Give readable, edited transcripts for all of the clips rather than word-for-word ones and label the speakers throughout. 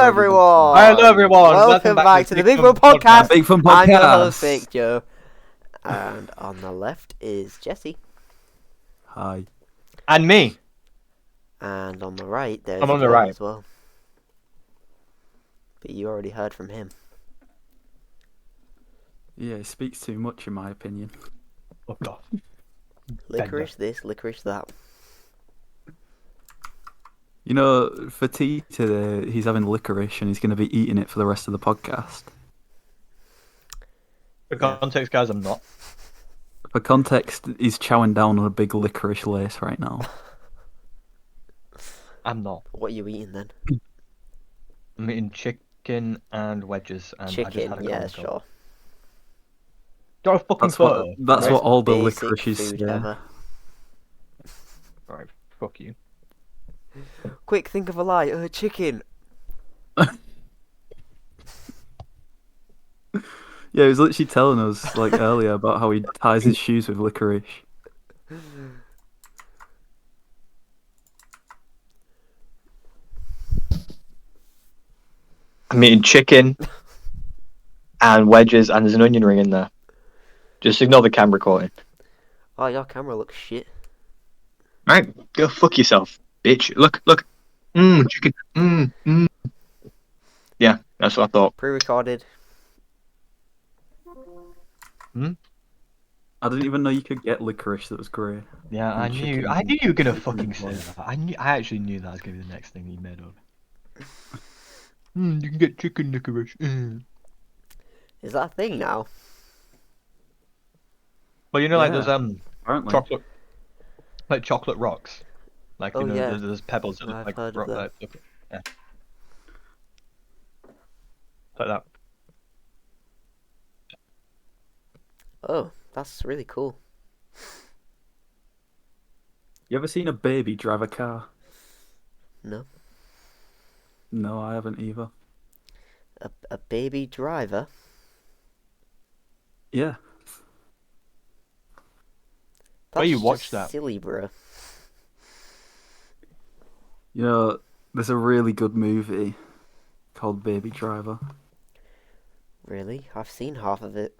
Speaker 1: everyone!
Speaker 2: Hello everyone!
Speaker 1: Welcome back to the Big Fun Podcast.
Speaker 3: Big Fun
Speaker 1: I'm your
Speaker 3: Podcast.
Speaker 1: host, Fake Joe. And on the left is Jesse.
Speaker 3: Hi.
Speaker 2: And me.
Speaker 1: And on the right, there's
Speaker 2: I'm on the
Speaker 1: Joe
Speaker 2: right.
Speaker 1: as well. But you already heard from him.
Speaker 3: Yeah, he speaks too much in my opinion.
Speaker 2: Fuck off.
Speaker 1: Licorice this, licorice that.
Speaker 3: You know, for tea today, he's having licorice and he's going to be eating it for the rest of the podcast.
Speaker 2: For context, guys, I'm not.
Speaker 3: For context, he's chowing down on a big licorice lace right now.
Speaker 2: I'm not.
Speaker 1: What are you eating then?
Speaker 2: I'm eating chicken and wedges. And I just
Speaker 1: Chicken,
Speaker 2: had a
Speaker 1: yeah,
Speaker 2: cold
Speaker 1: sure.
Speaker 2: cold. Got a fucking
Speaker 3: That's what,
Speaker 2: photo.
Speaker 3: that's
Speaker 2: right?
Speaker 3: what all the
Speaker 1: Basic
Speaker 3: licorices
Speaker 1: food
Speaker 3: say.
Speaker 1: ever.
Speaker 2: Right, fuck you.
Speaker 1: Quick, think of a lie. Chicken.
Speaker 3: Yeah, he was literally telling us like earlier about how he ties his shoes with licorice.
Speaker 2: I'm eating chicken and wedges, and there's an onion ring in there. Just ignore the camera recording.
Speaker 1: Oh, your camera looks shit.
Speaker 2: Right, go fuck yourself, bitch. Look. Chicken. Yeah, that's what I thought.
Speaker 1: Pre-recorded.
Speaker 3: I didn't even know you could get licorice that was grey.
Speaker 2: Yeah, I knew you were gonna fucking say that. I actually knew that was gonna be the next thing you made up. You can get chicken licorice.
Speaker 1: Is that a thing now?
Speaker 2: Well, you know, like
Speaker 3: Yeah,
Speaker 2: those
Speaker 3: apparently.
Speaker 2: chocolate rocks, like
Speaker 1: Oh,
Speaker 2: you know,
Speaker 1: yeah.
Speaker 2: there's pebbles that look
Speaker 1: I've
Speaker 2: like
Speaker 1: heard of
Speaker 2: rock,
Speaker 1: that.
Speaker 2: yeah, like that.
Speaker 1: Oh, that's really cool.
Speaker 3: You ever seen a baby drive a car?
Speaker 1: No.
Speaker 3: No, I haven't either.
Speaker 1: A baby driver?
Speaker 3: Yeah.
Speaker 2: Where you
Speaker 1: That's
Speaker 2: watch
Speaker 1: just
Speaker 2: that?
Speaker 1: silly, bro.
Speaker 3: You know, there's a really good movie called Baby Driver.
Speaker 1: Really? I've seen half of it.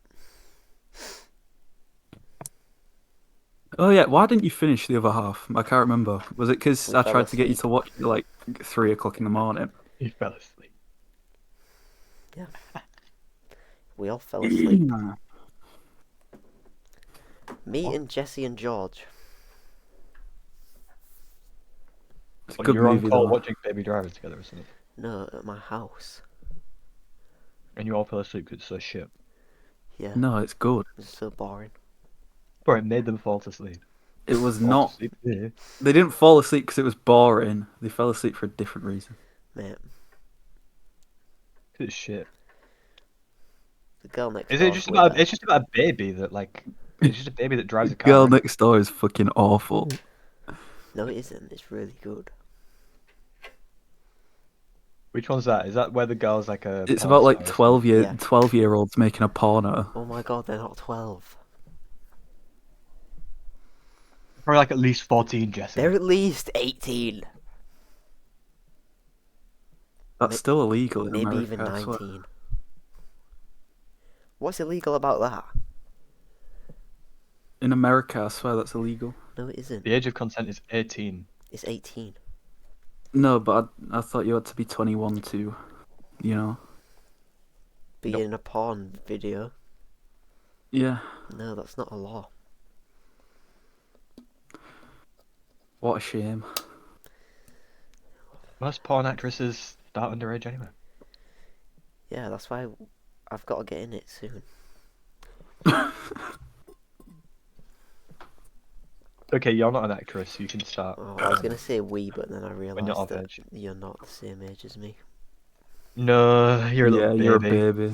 Speaker 3: Oh yeah, why didn't you finish the other half? I can't remember. Was it because
Speaker 1: We
Speaker 3: I
Speaker 1: fell
Speaker 3: tried to get you
Speaker 1: asleep.
Speaker 3: to watch it at like 3 o'clock in the morning?
Speaker 2: He fell asleep.
Speaker 1: We all fell asleep.
Speaker 3: It's
Speaker 1: Me
Speaker 2: What?
Speaker 1: and Jesse and George.
Speaker 3: a
Speaker 2: Well,
Speaker 3: good
Speaker 2: you're on
Speaker 3: movie
Speaker 2: call
Speaker 3: though.
Speaker 2: watching Baby Driver together or something,
Speaker 1: No, at my house.
Speaker 2: and you all fell asleep because it's so shit.
Speaker 1: Yeah,
Speaker 3: No, it's good.
Speaker 1: it's so boring.
Speaker 2: Bro, it made them fall asleep.
Speaker 3: It was
Speaker 2: Fall
Speaker 3: not.
Speaker 2: asleep. Yeah.
Speaker 3: They didn't fall asleep because it was boring. They fell asleep for a different reason.
Speaker 1: Mate,
Speaker 2: It's shit.
Speaker 1: the girl next
Speaker 2: Is
Speaker 1: door.
Speaker 2: it just about? It's just about a baby that like. It's just a baby that drives a car.
Speaker 3: Girl
Speaker 2: isn't it?
Speaker 3: Next Door is fucking awful.
Speaker 1: No, it isn't. It's really good.
Speaker 2: Which one's that? Is that where the girl's like a?
Speaker 3: It's
Speaker 2: porn
Speaker 3: about like
Speaker 2: star or
Speaker 3: 12-year-olds making a porno.
Speaker 1: Oh my god, they're not 12.
Speaker 2: something? Probably like at least 14, Jesse.
Speaker 1: They're at least 18.
Speaker 3: That's
Speaker 1: May-
Speaker 3: still illegal in
Speaker 1: Maybe
Speaker 3: America.
Speaker 1: even
Speaker 3: I swear.
Speaker 1: 19. What's illegal about that?
Speaker 3: In America, I swear that's illegal.
Speaker 1: No, it isn't.
Speaker 2: The age of consent is 18.
Speaker 1: It's 18.
Speaker 3: No, but I thought you had to be 21 to, you know.
Speaker 1: Be
Speaker 2: Nope.
Speaker 1: in a porn video.
Speaker 3: Yeah.
Speaker 1: No, that's not a law.
Speaker 3: What a shame.
Speaker 2: Most porn actresses start underage anyway.
Speaker 1: Yeah, that's why I've got to get in it soon.
Speaker 2: Okay, you're not an actress. You can start.
Speaker 1: Oh, I was going to say we, but then I
Speaker 2: When you're
Speaker 1: realised
Speaker 2: of
Speaker 1: that
Speaker 2: age.
Speaker 1: you're not the same age as me.
Speaker 2: No, you're a
Speaker 3: Yeah,
Speaker 2: little
Speaker 3: you're a
Speaker 2: baby.
Speaker 3: baby.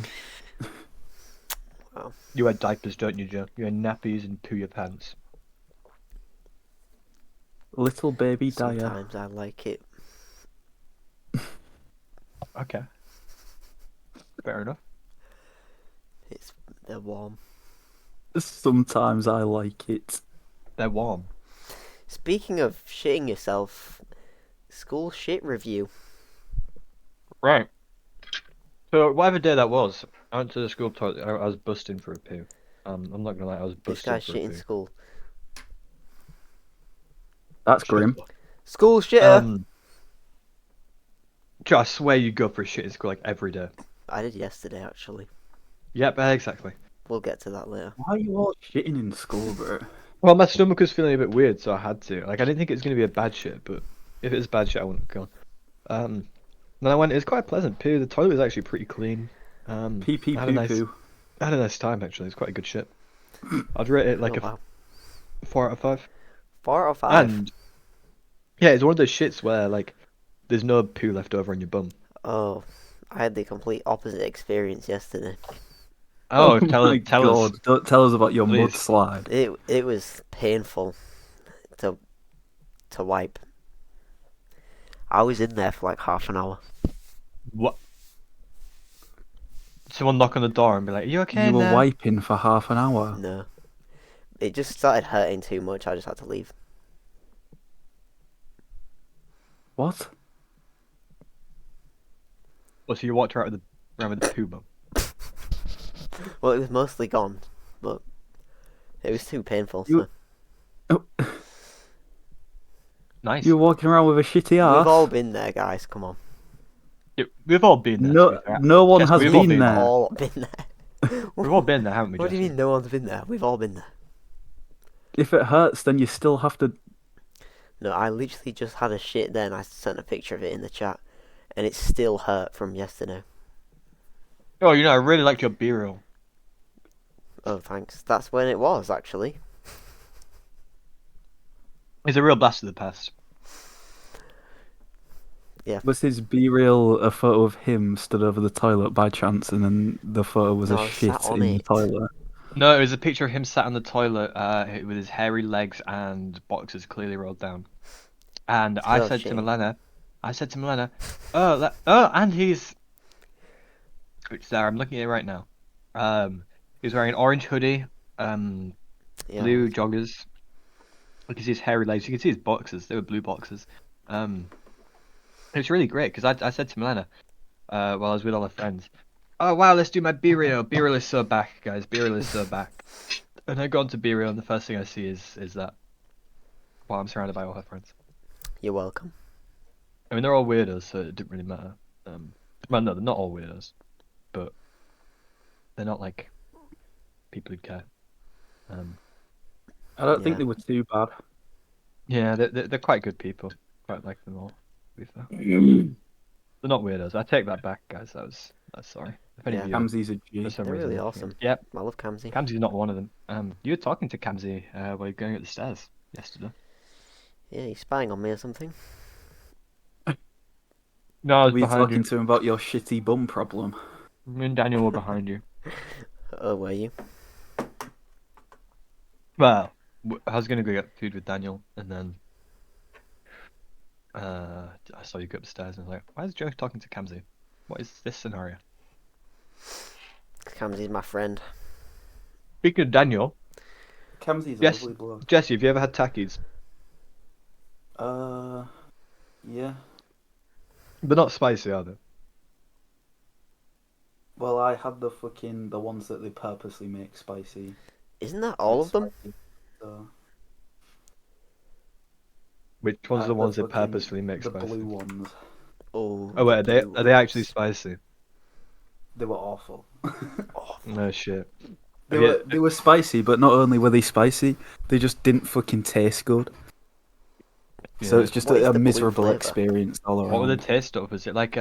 Speaker 1: Wow.
Speaker 2: You wear diapers, don't you, Joe? You wear nappies and poo your pants.
Speaker 3: Little baby Dyer.
Speaker 1: Sometimes I like it.
Speaker 2: Okay. Fair enough.
Speaker 1: They're warm.
Speaker 3: Sometimes I like it.
Speaker 2: They're warm.
Speaker 1: Speaking of shitting yourself, school shit review.
Speaker 2: Right. So whatever day that was, I went to the school toilet. I was busting for a poo. I'm not gonna lie, I was
Speaker 1: This
Speaker 2: busting
Speaker 1: guy's
Speaker 2: for a
Speaker 1: shit in
Speaker 2: poo.
Speaker 1: school.
Speaker 3: That's
Speaker 2: Shut
Speaker 3: grim.
Speaker 2: up.
Speaker 1: School shitter.
Speaker 2: Joe, I swear you go for a shit in school like every day.
Speaker 1: I did yesterday, actually.
Speaker 2: Yep, exactly.
Speaker 1: We'll get to that later.
Speaker 3: Why are you all shitting in school, bro?
Speaker 2: Well, my stomach was feeling a bit weird, so I had to. Like, I didn't think it was gonna be a bad shit, but if it was bad shit, I wouldn't have gone. Then I went. It was quite a pleasant poo. The toilet was actually pretty clean.
Speaker 3: Pee pee
Speaker 2: I had a
Speaker 3: poo
Speaker 2: nice,
Speaker 3: poo.
Speaker 2: I had a nice time actually. It's quite a good shit. I'd rate it like
Speaker 1: Oh,
Speaker 2: a
Speaker 1: wow.
Speaker 2: 4 out of 5.
Speaker 1: 4 or 5?
Speaker 2: And yeah, it's one of those shits where like there's no poo left over on your bum.
Speaker 1: Oh, I had the complete opposite experience yesterday.
Speaker 2: Oh,
Speaker 3: my
Speaker 2: tell us,
Speaker 3: God! Don't tell us about your
Speaker 2: please.
Speaker 3: mudslide.
Speaker 1: It was painful to wipe. I was in there for like half an hour.
Speaker 2: What? Someone knock on the door and be like, "Are you okay
Speaker 3: You were
Speaker 2: now?"
Speaker 3: wiping for half an hour.
Speaker 1: No. It just started hurting too much. I just had to leave.
Speaker 3: What?
Speaker 2: Oh, so you walked around with the poo bum.
Speaker 1: Well, it was mostly gone, but it was too painful.
Speaker 3: You-
Speaker 1: So
Speaker 2: Nice.
Speaker 3: You're walking around with a shitty ass.
Speaker 1: we've all been there, guys. Come on.
Speaker 2: Yeah, we've all been there. to
Speaker 3: No,
Speaker 2: be fair.
Speaker 3: no one
Speaker 2: Yes,
Speaker 3: has
Speaker 2: we've all
Speaker 3: been
Speaker 2: been
Speaker 3: there.
Speaker 1: All been there.
Speaker 2: We've all been there, haven't we,
Speaker 1: What do you
Speaker 2: Jesse?
Speaker 1: mean no one's been there? We've all been there.
Speaker 3: If it hurts, then you still have to.
Speaker 1: No, I literally just had a shit then. I sent a picture of it in the chat, and it still hurt from yesterday.
Speaker 2: Oh, you know, I really liked your B-roll.
Speaker 1: Oh, thanks. That's when it was, actually.
Speaker 2: It's a real blast of the past.
Speaker 3: Was his B-reel a photo of him stood over the toilet by chance, and then the photo was
Speaker 1: No, I
Speaker 3: a
Speaker 1: was
Speaker 3: shit
Speaker 1: sat on
Speaker 3: in the
Speaker 1: it.
Speaker 3: toilet?
Speaker 2: No, it was a picture of him sat on the toilet with his hairy legs and boxers clearly rolled down. And I
Speaker 1: real
Speaker 2: said to
Speaker 1: shame.
Speaker 2: Milena, and he's... It's there, I'm looking at it right now. He's wearing an orange hoodie,
Speaker 1: Yeah.
Speaker 2: blue joggers. You can see his hairy legs, you can see his boxers, they were blue boxers. It's really great, because I said to Milena, while I was with all her friends, "Oh wow, let's do my B-reel. B-reel is so back, guys. B-reel is so back." And I go onto B-reel, and the first thing I see is that. Well, I'm surrounded by all her friends.
Speaker 1: You're welcome.
Speaker 2: I mean, they're all weirdos, so it didn't really matter. Well, no, they're not all weirdos, but they're not like people who care.
Speaker 3: I don't
Speaker 1: Yeah.
Speaker 3: think they were too bad.
Speaker 2: Yeah, they're quite good people. Quite like them all. To be fair, they're not weirdos. I take that back, guys. That's sorry. If any
Speaker 1: Yeah.
Speaker 2: of you
Speaker 3: Kamsi's a G.
Speaker 2: for some
Speaker 1: They're
Speaker 2: reason
Speaker 1: really
Speaker 2: are
Speaker 1: awesome.
Speaker 2: thinking- Yep.
Speaker 1: I love Kamsi.
Speaker 2: Kamsi's not one of them. You were talking to Kamsi while you were going up the stairs yesterday.
Speaker 1: Yeah, he's spying on me or something.
Speaker 2: No, I was
Speaker 3: Were you
Speaker 2: behind
Speaker 3: talking to him about your shitty bum problem?
Speaker 2: you. Me and Daniel were behind you.
Speaker 1: Oh, were you?
Speaker 2: Well, I was gonna go get food with Daniel, and then I saw you go upstairs, and I was like, "Why is Joe talking to Kamsi? What is this scenario?"
Speaker 1: Kamsi's my friend.
Speaker 2: Speaking of Daniel,
Speaker 3: Kamsi's
Speaker 2: Yes.
Speaker 3: lovely bloke.
Speaker 2: Jesse, have you ever had takis?
Speaker 3: Yeah.
Speaker 2: They're not spicy, are they?
Speaker 3: Well, I had the ones that they purposely make spicy.
Speaker 1: Isn't that all of them?
Speaker 3: So,
Speaker 2: Which ones are the ones that
Speaker 3: fucking-
Speaker 2: purposefully make
Speaker 3: the
Speaker 2: spicy?
Speaker 3: blue ones.
Speaker 1: Oh.
Speaker 2: Oh wait,
Speaker 1: the
Speaker 2: are they actually
Speaker 1: blue
Speaker 2: spicy?
Speaker 3: They were awful.
Speaker 1: ones.
Speaker 2: No shit.
Speaker 3: They were spicy, but not only were they spicy, they just didn't fucking taste good. So
Speaker 2: Yeah.
Speaker 3: it's just
Speaker 1: What is
Speaker 3: a
Speaker 1: the blue
Speaker 3: miserable
Speaker 1: flavour?
Speaker 3: experience all around.
Speaker 2: What were the taste of? Was it like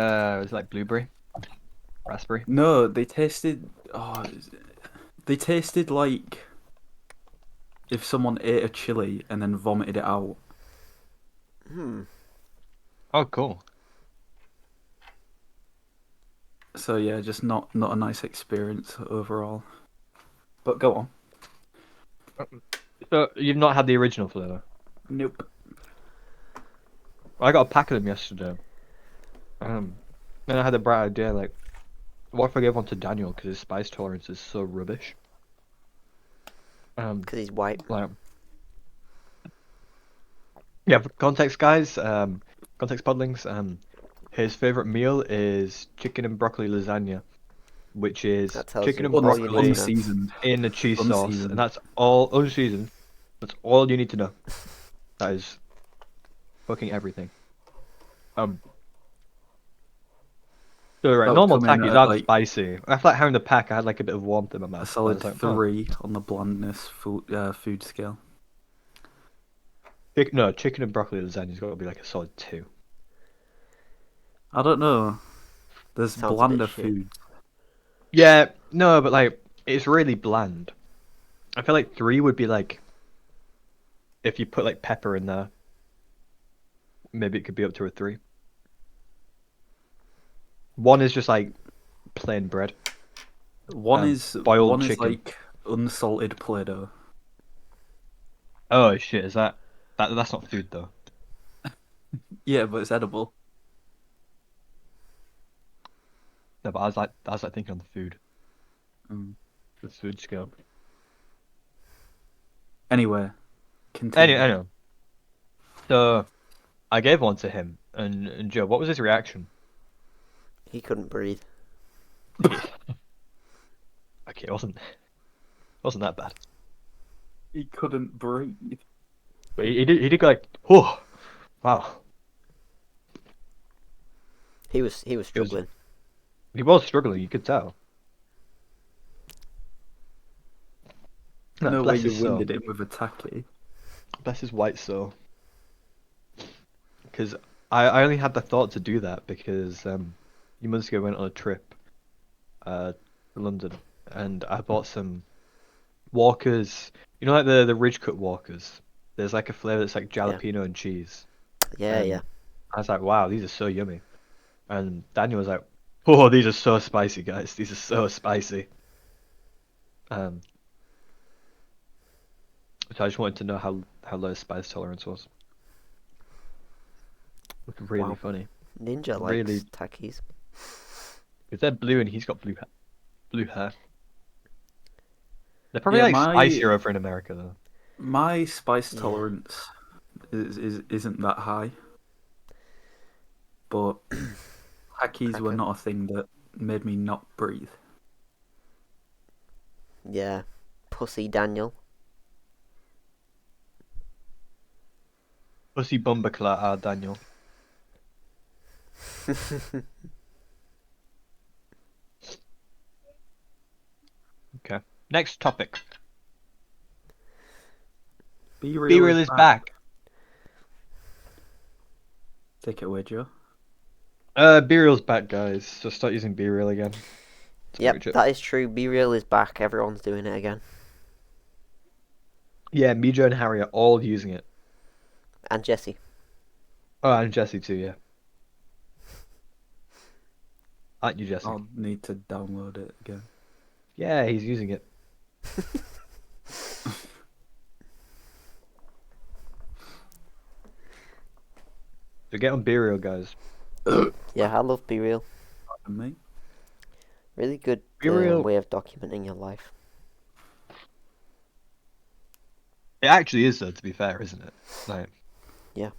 Speaker 2: blueberry, raspberry?
Speaker 3: No, they tasted. Oh, they tasted like if someone ate a chili and then vomited it out.
Speaker 2: Oh, cool.
Speaker 3: So yeah, just not a nice experience overall. But go on.
Speaker 2: So you've not had the original flavor?
Speaker 3: Nope.
Speaker 2: I got a pack of them yesterday. And I had a bright idea, like, what if I gave one to Daniel because his spice tolerance is so rubbish?
Speaker 1: Because he's white.
Speaker 2: Like, yeah, for context, guys. Context podlings. His favorite meal is chicken and broccoli lasagna, which is
Speaker 1: That tells
Speaker 2: chicken
Speaker 1: you
Speaker 2: and
Speaker 1: all you need
Speaker 2: broccoli
Speaker 1: to know.
Speaker 3: Unseasoned.
Speaker 2: in a cheese sauce,
Speaker 3: Unseasoned.
Speaker 2: and that's all unseasoned. That's all you need to know. That is fucking everything. So right,
Speaker 3: That would
Speaker 2: normal
Speaker 3: come in
Speaker 2: takis
Speaker 3: at
Speaker 2: aren't
Speaker 3: like
Speaker 2: spicy. After like having the pack, I had like a bit of warmth in my
Speaker 3: a
Speaker 2: mouth.
Speaker 3: solid
Speaker 2: I was like, oh.
Speaker 3: 3 on the blandness food scale.
Speaker 2: Chicken and broccoli lasagna's got to be like a solid 2.
Speaker 3: I don't know. There's
Speaker 1: Sounds a bit
Speaker 3: blander
Speaker 1: shit.
Speaker 3: foods.
Speaker 2: Yeah, no, but like it's really bland. I feel like 3 would be like if you put like pepper in there, maybe it could be up to a 3. 1 is just like plain bread.
Speaker 3: One is
Speaker 2: boiled
Speaker 3: one is
Speaker 2: chicken.
Speaker 3: like unsalted Play-Doh.
Speaker 2: Oh shit, is that's not food though.
Speaker 3: Yeah, but it's edible.
Speaker 2: No, but I was like thinking on the food.
Speaker 3: Mm.
Speaker 2: The food scale.
Speaker 3: Anyway, continue.
Speaker 2: Anyway. So I gave one to him and Joe, what was his reaction?
Speaker 1: He couldn't breathe.
Speaker 2: Okay, it wasn't that bad.
Speaker 3: He couldn't breathe.
Speaker 2: But he did go like, oh, wow.
Speaker 1: He was struggling.
Speaker 2: He was struggling, you could tell.
Speaker 3: No way
Speaker 2: Bless
Speaker 3: you
Speaker 2: his soul.
Speaker 3: winded him with a tacky.
Speaker 2: Bless his white soul. Because I only had the thought to do that because months ago I went on a trip to London and I bought some Walkers. You know, like the Ridge Cut Walkers. There's like a flavor that's like jalapeno and cheese.
Speaker 1: Yeah,
Speaker 2: And
Speaker 1: yeah.
Speaker 2: I was like, wow, these are so yummy. And Daniel was like, oh, these are so spicy, guys. These are so spicy. So I just wanted to know how low his spice tolerance was. Looking really
Speaker 3: Wow.
Speaker 2: funny.
Speaker 1: Ninja
Speaker 2: Really-
Speaker 1: likes takis.
Speaker 2: If they're blue and he's got blue hair. They're probably
Speaker 3: Yeah,
Speaker 2: like
Speaker 3: my-
Speaker 2: spicier over in America though.
Speaker 3: My spice
Speaker 1: Yeah.
Speaker 3: tolerance isn't that high, but tackies were
Speaker 1: Cracker.
Speaker 3: not a thing that made me not breathe.
Speaker 1: Yeah. Pussy Daniel.
Speaker 2: Pussy Bumbaclat, Daniel. Okay. Next topic.
Speaker 3: Be
Speaker 2: B-Real is back.
Speaker 3: Take it away, Joe.
Speaker 2: B-Real's back, guys. So start using B-Real again. That's
Speaker 1: Yep,
Speaker 2: pretty much it.
Speaker 1: that is true. BeReal is back. Everyone's doing it again.
Speaker 2: Yeah, me, Joe, and Harry are all using it.
Speaker 1: And Jesse.
Speaker 2: Oh, and Jesse too, yeah. Aren't you, Jesse?
Speaker 3: I'll need to download it again.
Speaker 2: Yeah, he's using it. So get on B-Real, guys.
Speaker 1: Yeah, I love BeReal.
Speaker 3: And me?
Speaker 1: Really good
Speaker 2: BeReal.
Speaker 1: way of documenting your life.
Speaker 2: It actually is, though, to be fair, isn't it? Like,
Speaker 1: Yeah.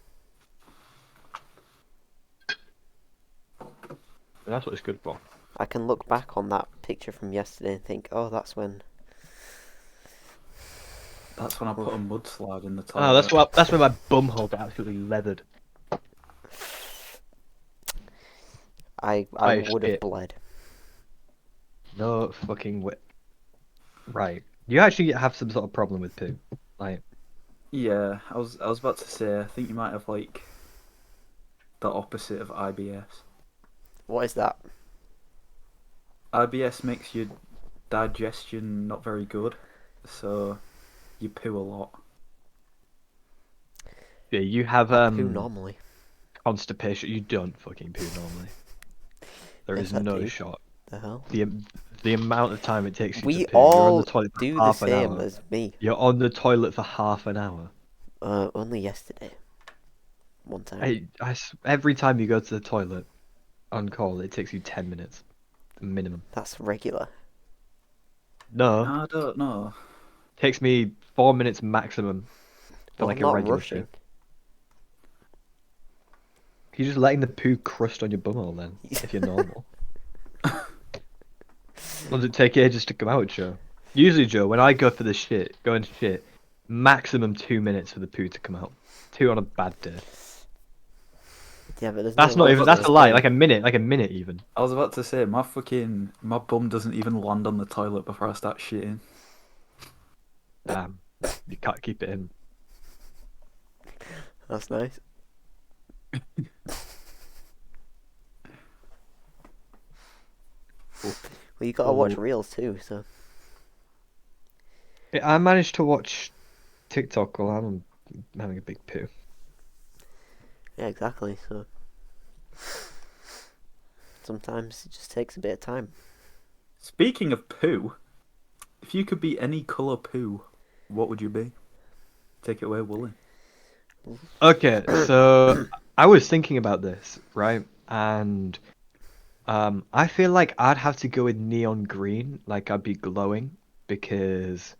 Speaker 2: that's what it's good for.
Speaker 1: I can look back on that picture from yesterday and think, oh, that's when.
Speaker 3: That's when I put a mudslide in the toilet.
Speaker 2: Oh, that's when my bumhole got absolutely leathered.
Speaker 1: I
Speaker 2: Oh,
Speaker 1: would have
Speaker 2: shit.
Speaker 1: bled.
Speaker 2: No fucking way. Right. You actually have some sort of problem with poo. Like,
Speaker 3: Yeah, I was about to say, I think you might have like the opposite of IBS.
Speaker 1: What is that?
Speaker 3: IBS makes your digestion not very good, so you poo a lot.
Speaker 2: yeah, you have
Speaker 1: Poo normally.
Speaker 2: constipation. You don't fucking poo normally. There
Speaker 1: Yes,
Speaker 2: is
Speaker 1: I
Speaker 2: no
Speaker 1: do.
Speaker 2: shot.
Speaker 1: The hell?
Speaker 2: The amount of time it takes you
Speaker 1: We
Speaker 2: to poo. You're on
Speaker 1: all
Speaker 2: the toilet for
Speaker 1: do the
Speaker 2: half an
Speaker 1: same
Speaker 2: hour.
Speaker 1: as me.
Speaker 2: You're on the toilet for half an hour.
Speaker 1: Only yesterday. One time.
Speaker 2: Every time you go to the toilet on call, it takes you 10 minutes. Minimum.
Speaker 1: That's regular.
Speaker 2: No,
Speaker 3: I don't know.
Speaker 2: takes me 4 minutes maximum for
Speaker 1: Well,
Speaker 2: like
Speaker 1: I'm
Speaker 2: a
Speaker 1: not
Speaker 2: regular
Speaker 1: rushing.
Speaker 2: poo. You're just letting the poo crust on your bumhole then, if you're normal. Does it take ages to come out, Joe? Usually, Joe, when I go for the shit, maximum 2 minutes for the poo to come out. 2 on a bad day.
Speaker 1: Yeah, but there's
Speaker 2: That's
Speaker 1: no
Speaker 2: not even. That's a lie.
Speaker 3: say-
Speaker 2: Like a minute even.
Speaker 3: I was about to say my bum doesn't even land on the toilet before I start shitting.
Speaker 2: Damn, you can't keep it in.
Speaker 1: That's nice. Well, you gotta watch
Speaker 3: Oh.
Speaker 1: reels too, so
Speaker 2: I managed to watch TikTok while I'm having a big poo.
Speaker 1: yeah, exactly. So sometimes it just takes a bit of time.
Speaker 3: Speaking of poo, if you could be any colour poo, what would you be? Take it away, Wooly.
Speaker 2: Okay, so I was thinking about this, right? And I feel like I'd have to go with neon green, like I'd be glowing, because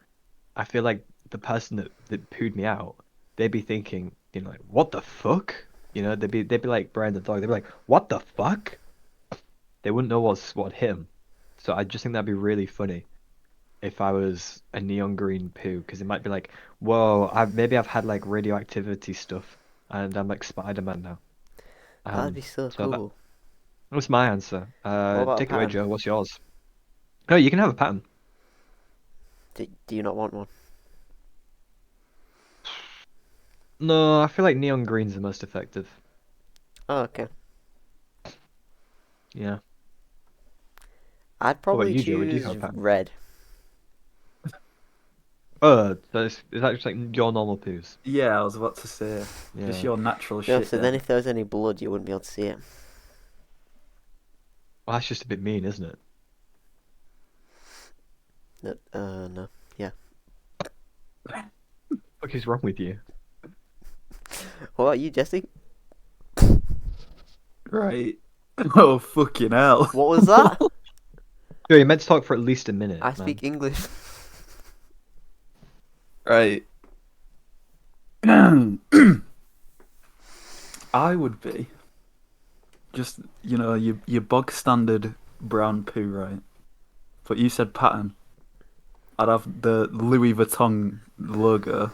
Speaker 2: I feel like the person that pooed me out, they'd be thinking, like, what the fuck? They'd be like Brian the dog. They'd be like, what the fuck? They wouldn't know what hit 'em. So I just think that'd be really funny if I was a neon green poo, because it might be like, whoa, maybe I've had like radioactivity stuff, and I'm like Spider-Man now.
Speaker 1: That'd be so
Speaker 2: So that
Speaker 1: cool.
Speaker 2: was my answer.
Speaker 1: What about a
Speaker 2: Take it away,
Speaker 1: pattern?
Speaker 2: Joe. What's yours? No, you can have a pattern.
Speaker 1: Do you not want one?
Speaker 2: No, I feel like neon green's the most effective.
Speaker 1: Oh, okay.
Speaker 2: Yeah.
Speaker 1: I'd
Speaker 2: What about
Speaker 1: probably
Speaker 2: you, Joe? Do you have
Speaker 1: choose
Speaker 2: a pattern?
Speaker 1: red.
Speaker 2: So is that just like your normal poos?
Speaker 3: Yeah, I was about to say, just
Speaker 2: Yeah.
Speaker 3: your natural
Speaker 1: No,
Speaker 3: shit.
Speaker 1: so then if there was any blood, you wouldn't be able to see it.
Speaker 2: Well, that's just a bit mean, isn't it?
Speaker 1: No. Yeah.
Speaker 2: What is wrong with you?
Speaker 1: What about you, Jesse?
Speaker 3: Right. Oh, fucking hell.
Speaker 1: What was that?
Speaker 2: Joe, you meant to talk for at least a minute,
Speaker 1: I
Speaker 2: man.
Speaker 1: speak English.
Speaker 3: Right. I would be just, your bog standard brown poo, right? But you said pattern. I'd have the Louis Vuitton logo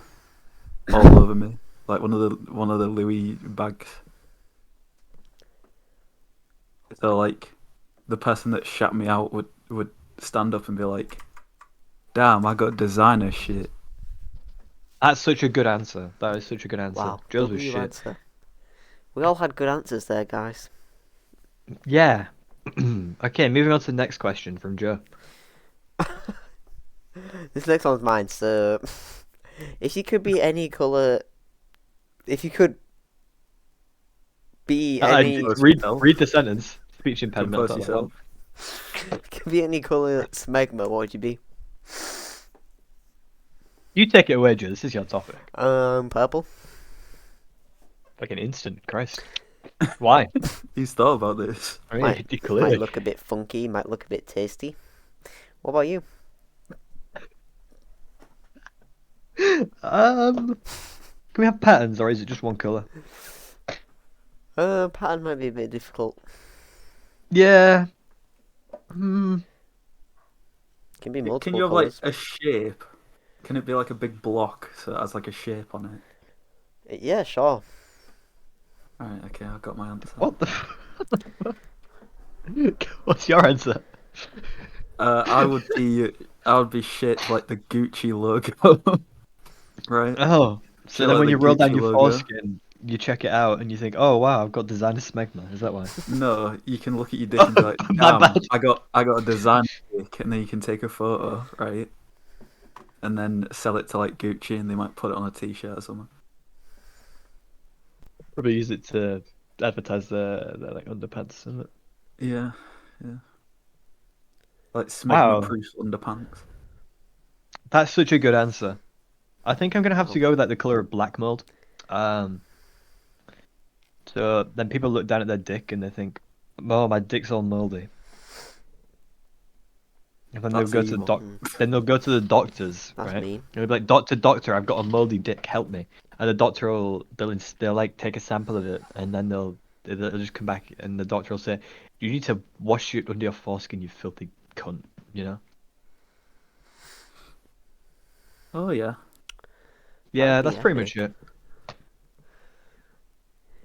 Speaker 3: all over me, like one of the Louis bags. So like, the person that shat me out would stand up and be like, "Damn, I got designer shit."
Speaker 2: That's such a good answer. That is such a good answer.
Speaker 1: Wow.
Speaker 2: Joe's was
Speaker 1: W
Speaker 2: shit.
Speaker 1: answer. We all had good answers there, guys.
Speaker 2: Yeah. Okay, moving on to the next question from Joe.
Speaker 1: This next one's mine. So, if you could be any color, if you could be any,
Speaker 2: Read the sentence. Speech impediment.
Speaker 3: Compose yourself.
Speaker 1: could be any color smegma, what would you be?
Speaker 2: You take it away, Joe. This is your topic.
Speaker 1: Purple.
Speaker 2: Like an instant, Christ. Why?
Speaker 3: He's thought about this.
Speaker 2: I mean,
Speaker 1: Might,
Speaker 2: you clearly.
Speaker 1: might look a bit funky, might look a bit tasty. What about you?
Speaker 2: Can we have patterns, or is it just one color?
Speaker 1: Pattern might be a bit difficult.
Speaker 2: Yeah.
Speaker 1: Can be multiple
Speaker 3: Can you have
Speaker 1: colors.
Speaker 3: like a shape? Can it be like a big block so it has like a shape on it?
Speaker 1: Yeah, sure.
Speaker 3: Alright, okay, I got my answer.
Speaker 2: What the? What's your answer?
Speaker 3: I would be shaped like the Gucci logo. Right?
Speaker 2: Oh, so
Speaker 3: Shit
Speaker 2: then
Speaker 3: like
Speaker 2: when
Speaker 3: the
Speaker 2: you roll down
Speaker 3: Gucci
Speaker 2: your
Speaker 3: logo.
Speaker 2: foreskin, you check it out and you think, "Oh wow, I've got designer smegma." Is that why?
Speaker 3: No, you can look at your dick and be like,
Speaker 2: My
Speaker 3: damn,
Speaker 2: bad.
Speaker 3: I got a design dick, and then you can take a photo, right? And then sell it to like Gucci, and they might put it on a t-shirt or something.
Speaker 2: Probably use it to advertise their like underpants, isn't it?
Speaker 3: Yeah. Like
Speaker 2: Wow.
Speaker 3: smegma-proof underpants.
Speaker 2: That's such a good answer. I think I'm gonna have
Speaker 1: Oh.
Speaker 2: to go with like the color of black mold. So then people look down at their dick and they think, "Oh, my dick's all moldy." And then
Speaker 3: That's
Speaker 2: they'll go to the
Speaker 3: evil.
Speaker 2: Then they'll go to the doctors,
Speaker 1: That's
Speaker 2: right?
Speaker 1: mean.
Speaker 2: And they'll be like, "Doctor, I've got a moldy dick. Help me." And the doctor they'll like take a sample of it, and then they'll they'll just come back and the doctor will say, "You need to wash it under your foreskin, you filthy cunt." You know?
Speaker 3: Oh yeah.
Speaker 2: Yeah,
Speaker 1: That'd be
Speaker 2: that's pretty much
Speaker 1: epic.
Speaker 2: it.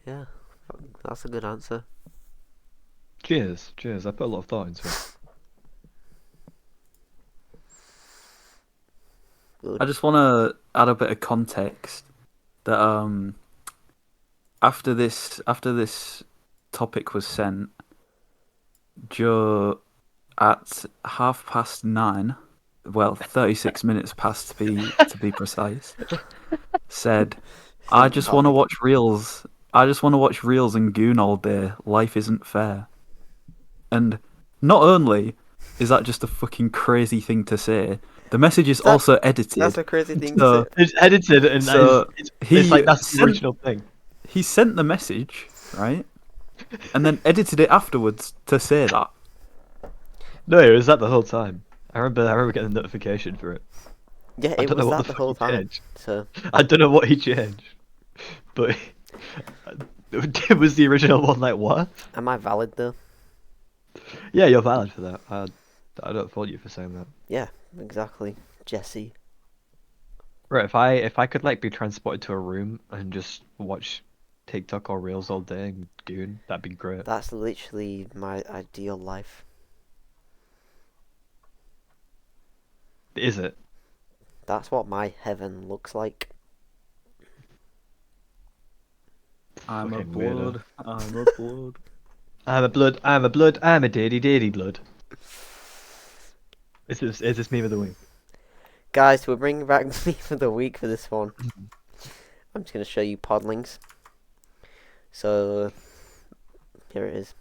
Speaker 1: Yeah, that's a good answer.
Speaker 2: Cheers. I put a lot of thought into it.
Speaker 1: Good.
Speaker 3: I just want to add a bit of context that after this topic was sent, Joe at 9:30, well, 36 minutes past to be precise, said, "I just want to watch reels. I just want to watch reels and goon all day. Life isn't fair." And not only is that just a fucking crazy thing to say, the message is also edited.
Speaker 1: That's a crazy thing to
Speaker 3: So
Speaker 1: say.
Speaker 2: It's edited, and
Speaker 3: So
Speaker 2: it's like that's the
Speaker 3: sent-
Speaker 2: original thing.
Speaker 3: he sent the message, right? And then edited it afterwards to say that.
Speaker 2: No, it was that the whole time. I remember getting a notification for it.
Speaker 1: Yeah,
Speaker 2: I
Speaker 1: it
Speaker 2: don't
Speaker 1: was
Speaker 2: know what
Speaker 1: that
Speaker 2: the
Speaker 1: the
Speaker 2: fuck
Speaker 1: whole
Speaker 2: he
Speaker 1: time.
Speaker 2: changed.
Speaker 1: So
Speaker 2: I don't know what he changed, but it was the original one. Like what?
Speaker 1: am I valid though?
Speaker 2: Yeah, you're valid for that. I don't fault you for saying that.
Speaker 1: Yeah, exactly. Jesse.
Speaker 2: Right, if I could like be transported to a room and just watch TikTok or Reels all day and goon, that'd be great.
Speaker 1: That's literally my ideal life.
Speaker 2: Is it?
Speaker 1: That's what my heaven looks like.
Speaker 3: I'm a
Speaker 2: Fucking weirdo.
Speaker 3: blood. I'm a blood.
Speaker 2: I'm a blood, I'm a daddy blood. Is this meme of the week?
Speaker 1: Guys, we're bringing back me for the week for this one. I'm just going to show you Podlings. So, here it is.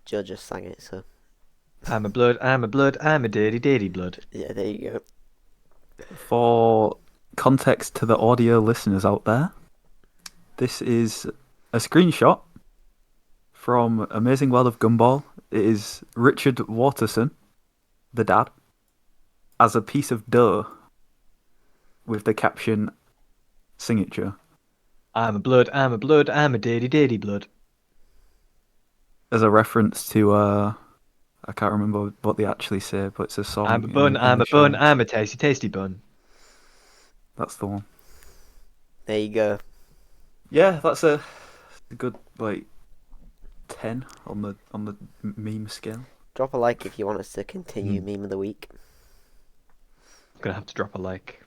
Speaker 1: Joe just sang it, so
Speaker 2: I'm a blood, I'm a daddy blood.
Speaker 1: yeah, there you go.
Speaker 3: For context to the audio listeners out there, this is a screenshot from Amazing World of Gumball. It is Richard Waterson, the dad, as a piece of dough with the caption signature.
Speaker 2: I'm a blood, I'm a daddy blood.
Speaker 3: As a reference to I can't remember what they actually say, but it's a song.
Speaker 2: I'm a bun, I'm a bun, I'm a tasty bun.
Speaker 3: That's the one.
Speaker 1: There you go.
Speaker 3: Yeah, that's a good like 10 on the meme scale.
Speaker 1: Drop a like if you want us to continue meme of the week.
Speaker 2: I'm gonna have to drop a like.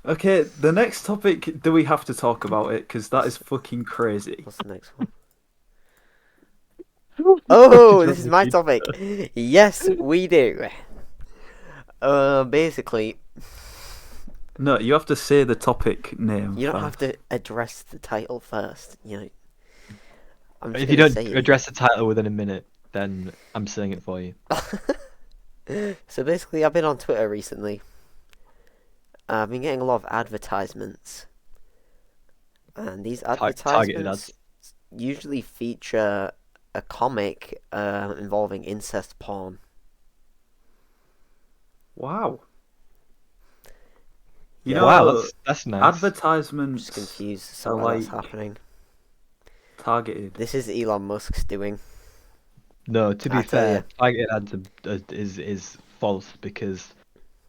Speaker 3: Okay, the next topic, do we have to talk about it? Because that is fucking crazy.
Speaker 1: What's the next one? Oh, this is my topic. Yes, we do. Basically,
Speaker 3: No, you have to say the topic name.
Speaker 1: you don't
Speaker 3: first.
Speaker 1: have to address the title first. You know, I'm just
Speaker 2: If you
Speaker 1: gonna
Speaker 2: don't
Speaker 1: say it.
Speaker 2: address the title within a minute, then I'm saying it for you.
Speaker 1: So basically, I've been on Twitter recently. I've been getting a lot of advertisements, and these
Speaker 2: Targeted
Speaker 1: advertisements
Speaker 2: ads.
Speaker 1: usually feature a comic involving incest porn.
Speaker 3: Wow.
Speaker 1: Yeah.
Speaker 3: You know,
Speaker 2: Wow, that's nice.
Speaker 1: I'm
Speaker 3: advertisements
Speaker 1: just confused as to
Speaker 3: are
Speaker 1: why that's
Speaker 3: like
Speaker 1: happening.
Speaker 3: targeted.
Speaker 1: This is Elon Musk's doing.
Speaker 2: No, to be
Speaker 1: I tell
Speaker 2: fair,
Speaker 1: ya.
Speaker 2: targeted ads is false because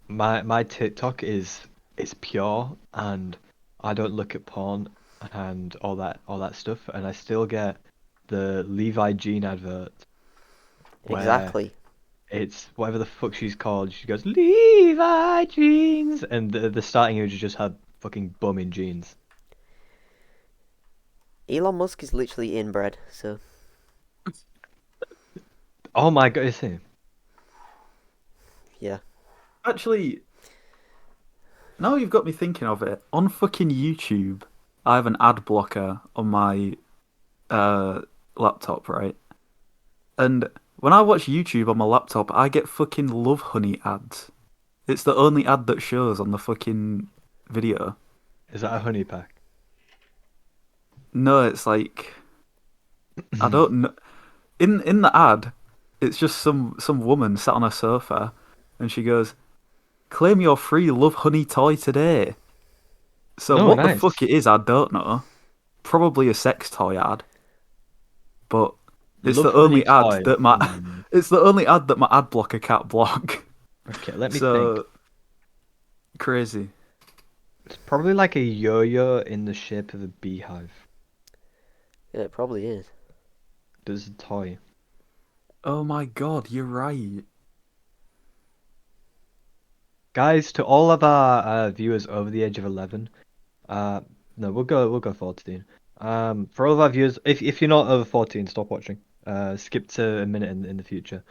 Speaker 2: my TikTok is pure and I don't look at porn and all that stuff, and I still get the Levi Jean advert where
Speaker 1: Exactly.
Speaker 2: it's whatever the fuck she's called. She goes Levi jeans, and the starting image is just her fucking bum in jeans.
Speaker 1: Elon Musk is literally inbred, so
Speaker 2: Oh my god, is he?
Speaker 1: yeah.
Speaker 3: Actually, now you've got me thinking of it. On fucking YouTube, I have an ad blocker on my laptop, right? And when I watch YouTube on my laptop, I get fucking Love Honey ads. It's the only ad that shows on the fucking video.
Speaker 2: Is that a honey pack?
Speaker 3: No, it's like I don't know. In the ad, it's just some woman sat on a sofa, and she goes, "Claim your free Love Honey toy today." So
Speaker 2: Oh,
Speaker 3: what
Speaker 2: nice.
Speaker 3: the fuck it is, I don't know. probably a sex toy ad, but it's the
Speaker 2: Lovely
Speaker 3: only ad
Speaker 2: toy.
Speaker 3: that it's the only ad that my ad blocker can't block.
Speaker 2: Okay, let me think.
Speaker 3: So crazy.
Speaker 2: It's probably like a yo-yo in the shape of a beehive.
Speaker 1: Yeah, it probably is.
Speaker 2: There's a toy.
Speaker 3: Oh my god, you're right.
Speaker 2: Guys, to all of our viewers over the age of 11, no, we'll go 14. For all of our viewers, if you're not over 14, stop watching. Skip to a minute in the future.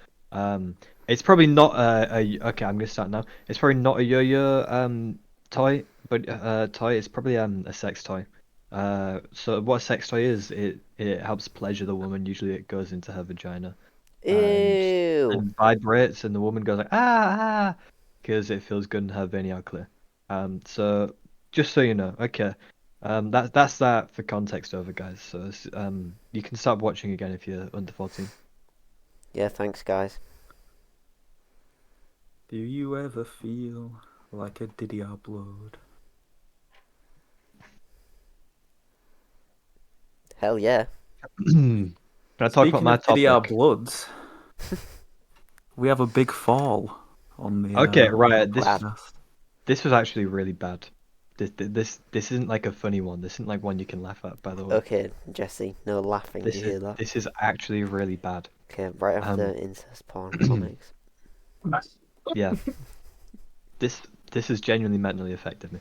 Speaker 2: It's probably not okay. I'm gonna start now. It's probably not a yo-yo toy, but toy. It's probably a sex toy. So what a sex toy is, it helps pleasure the woman. Usually it goes into her vagina, and
Speaker 1: Ew.
Speaker 2: vibrates, and the woman goes like ah, because it feels good in her veiny clear. So just so you know, okay. That's that for context over, guys. So you can start watching again if you're under 14.
Speaker 1: Yeah, thanks, guys.
Speaker 3: Do you ever feel like a diddy upload?
Speaker 1: Hell yeah.
Speaker 2: Can I talk about
Speaker 3: Speaking
Speaker 2: my
Speaker 3: of diddy our
Speaker 2: topic?
Speaker 3: bloods, we have a big fall on the
Speaker 2: Okay, right.
Speaker 3: podcast.
Speaker 2: This was actually really bad. This isn't like a funny one. This isn't like one you can laugh at, by the way.
Speaker 1: Okay, Jesse, no laughing, do you hear that?
Speaker 2: This is actually really bad.
Speaker 1: Okay, right after incest porn comics.
Speaker 2: Yeah. This has genuinely mentally affected me.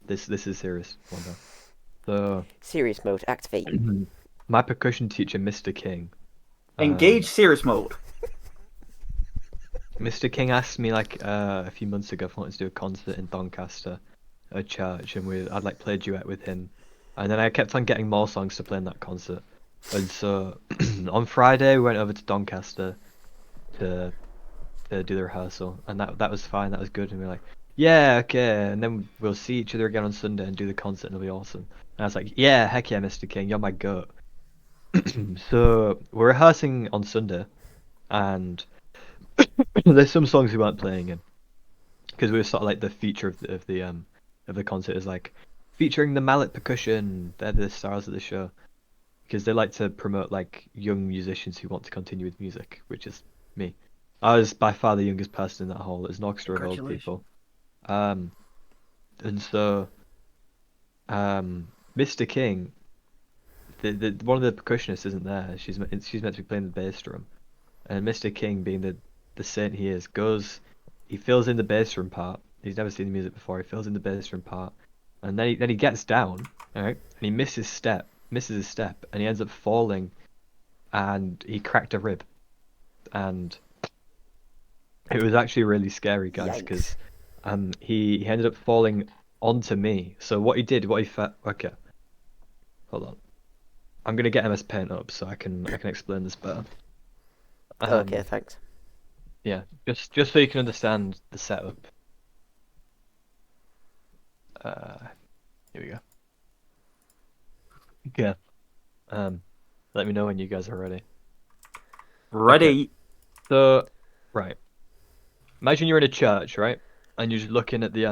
Speaker 2: This is serious one though. So
Speaker 1: Serious mode, activate.
Speaker 2: my percussion teacher, Mr. King.
Speaker 3: Engage serious mode.
Speaker 2: Mr. King asked me like a few months ago if I wanted to do a concert in Doncaster, a church, and I'd like play a duet with him, and then I kept on getting more songs to play in that concert, and so on Friday we went over to Doncaster to do the rehearsal, and that was fine, that was good, and we were like, yeah, okay, and then we'll see each other again on Sunday and do the concert, and it'll be awesome. And I was like, yeah, heck yeah, Mr. King, you're my goat. So we're rehearsing on Sunday, and there's some songs we weren't playing in because we were sort of like the feature of the concert is like featuring the mallet percussion. They're the stars of the show because they like to promote like young musicians who want to continue with music, which is me. I was by far the youngest person in that hall. It's an orchestra of old people. And so Mr. King, the one of the percussionists isn't there. She's meant to be playing the bass drum, and Mr. King, being the saint he is, he fills in the bass drum part. He's never seen the music before. He fills in the bass drum part, and then he gets down, all right, and he misses his step, and he ends up falling, and he cracked a rib, and it was actually really scary, guys, because he ended up falling onto me. So what he did, okay, hold on, I'm gonna get MS Paint up so I can explain this better.
Speaker 1: Okay, thanks.
Speaker 2: Yeah, just so you can understand the setup. Here we go. Okay. Let me know when you guys are ready.
Speaker 3: Ready.
Speaker 2: Okay. So, right. Imagine you're in a church, right? And you're just looking at the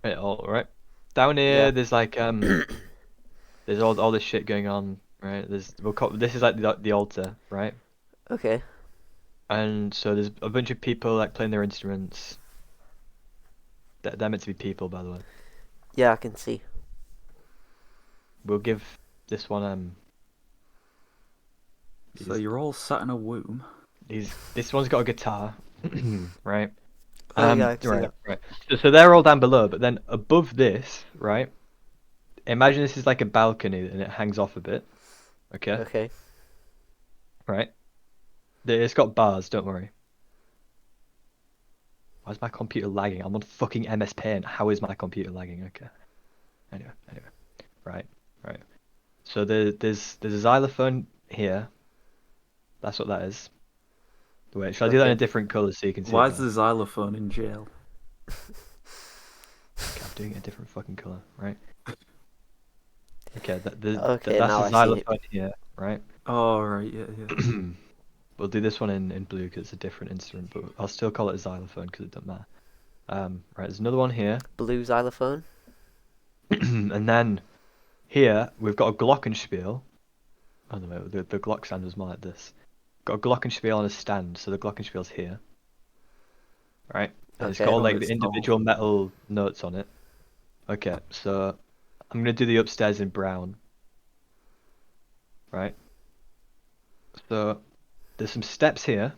Speaker 2: it all, right? Down here,
Speaker 1: Yeah.
Speaker 2: there's like there's all this shit going on, right? This is like the altar, right?
Speaker 1: Okay.
Speaker 2: And so there's a bunch of people like playing their instruments. They're meant to be people, by the way.
Speaker 1: Yeah, I can see.
Speaker 2: We'll give this one
Speaker 3: So you're all sat in a womb.
Speaker 2: this one's got a guitar, right?
Speaker 1: Yeah, I can see that.
Speaker 2: Right. So they're all down below, but then above this, right? Imagine this is like a balcony and it hangs off a bit. Okay.
Speaker 1: Okay.
Speaker 2: Right. It's got bars. Don't worry. Why is my computer lagging? I'm on fucking MS Paint. How is my computer lagging? Okay. Anyway. Right. So there's a xylophone here. That's what that is. Wait, should I do that in a different color so you can see
Speaker 3: Why
Speaker 2: it
Speaker 3: is
Speaker 2: better?
Speaker 3: the xylophone in jail?
Speaker 2: Okay, I'm doing it a different fucking color, right? Okay,
Speaker 1: Okay,
Speaker 2: that's
Speaker 1: now
Speaker 2: a
Speaker 1: I see it.
Speaker 2: xylophone here, right?
Speaker 3: Oh, right, yeah.
Speaker 2: We'll do this one in blue because it's a different instrument, but I'll still call it a xylophone because it doesn't matter. Right, there's another one here,
Speaker 1: Blue xylophone.
Speaker 2: and then here we've got a glockenspiel. Oh no, the Glock stand was more like this. Got a glockenspiel on a stand, so the glockenspiel's here. Right? And it's got
Speaker 1: Okay.
Speaker 2: all
Speaker 3: Oh,
Speaker 2: like the
Speaker 3: it's
Speaker 2: individual metal notes on it. Okay, so I'm gonna do the upstairs in brown. Right? So there's some steps here.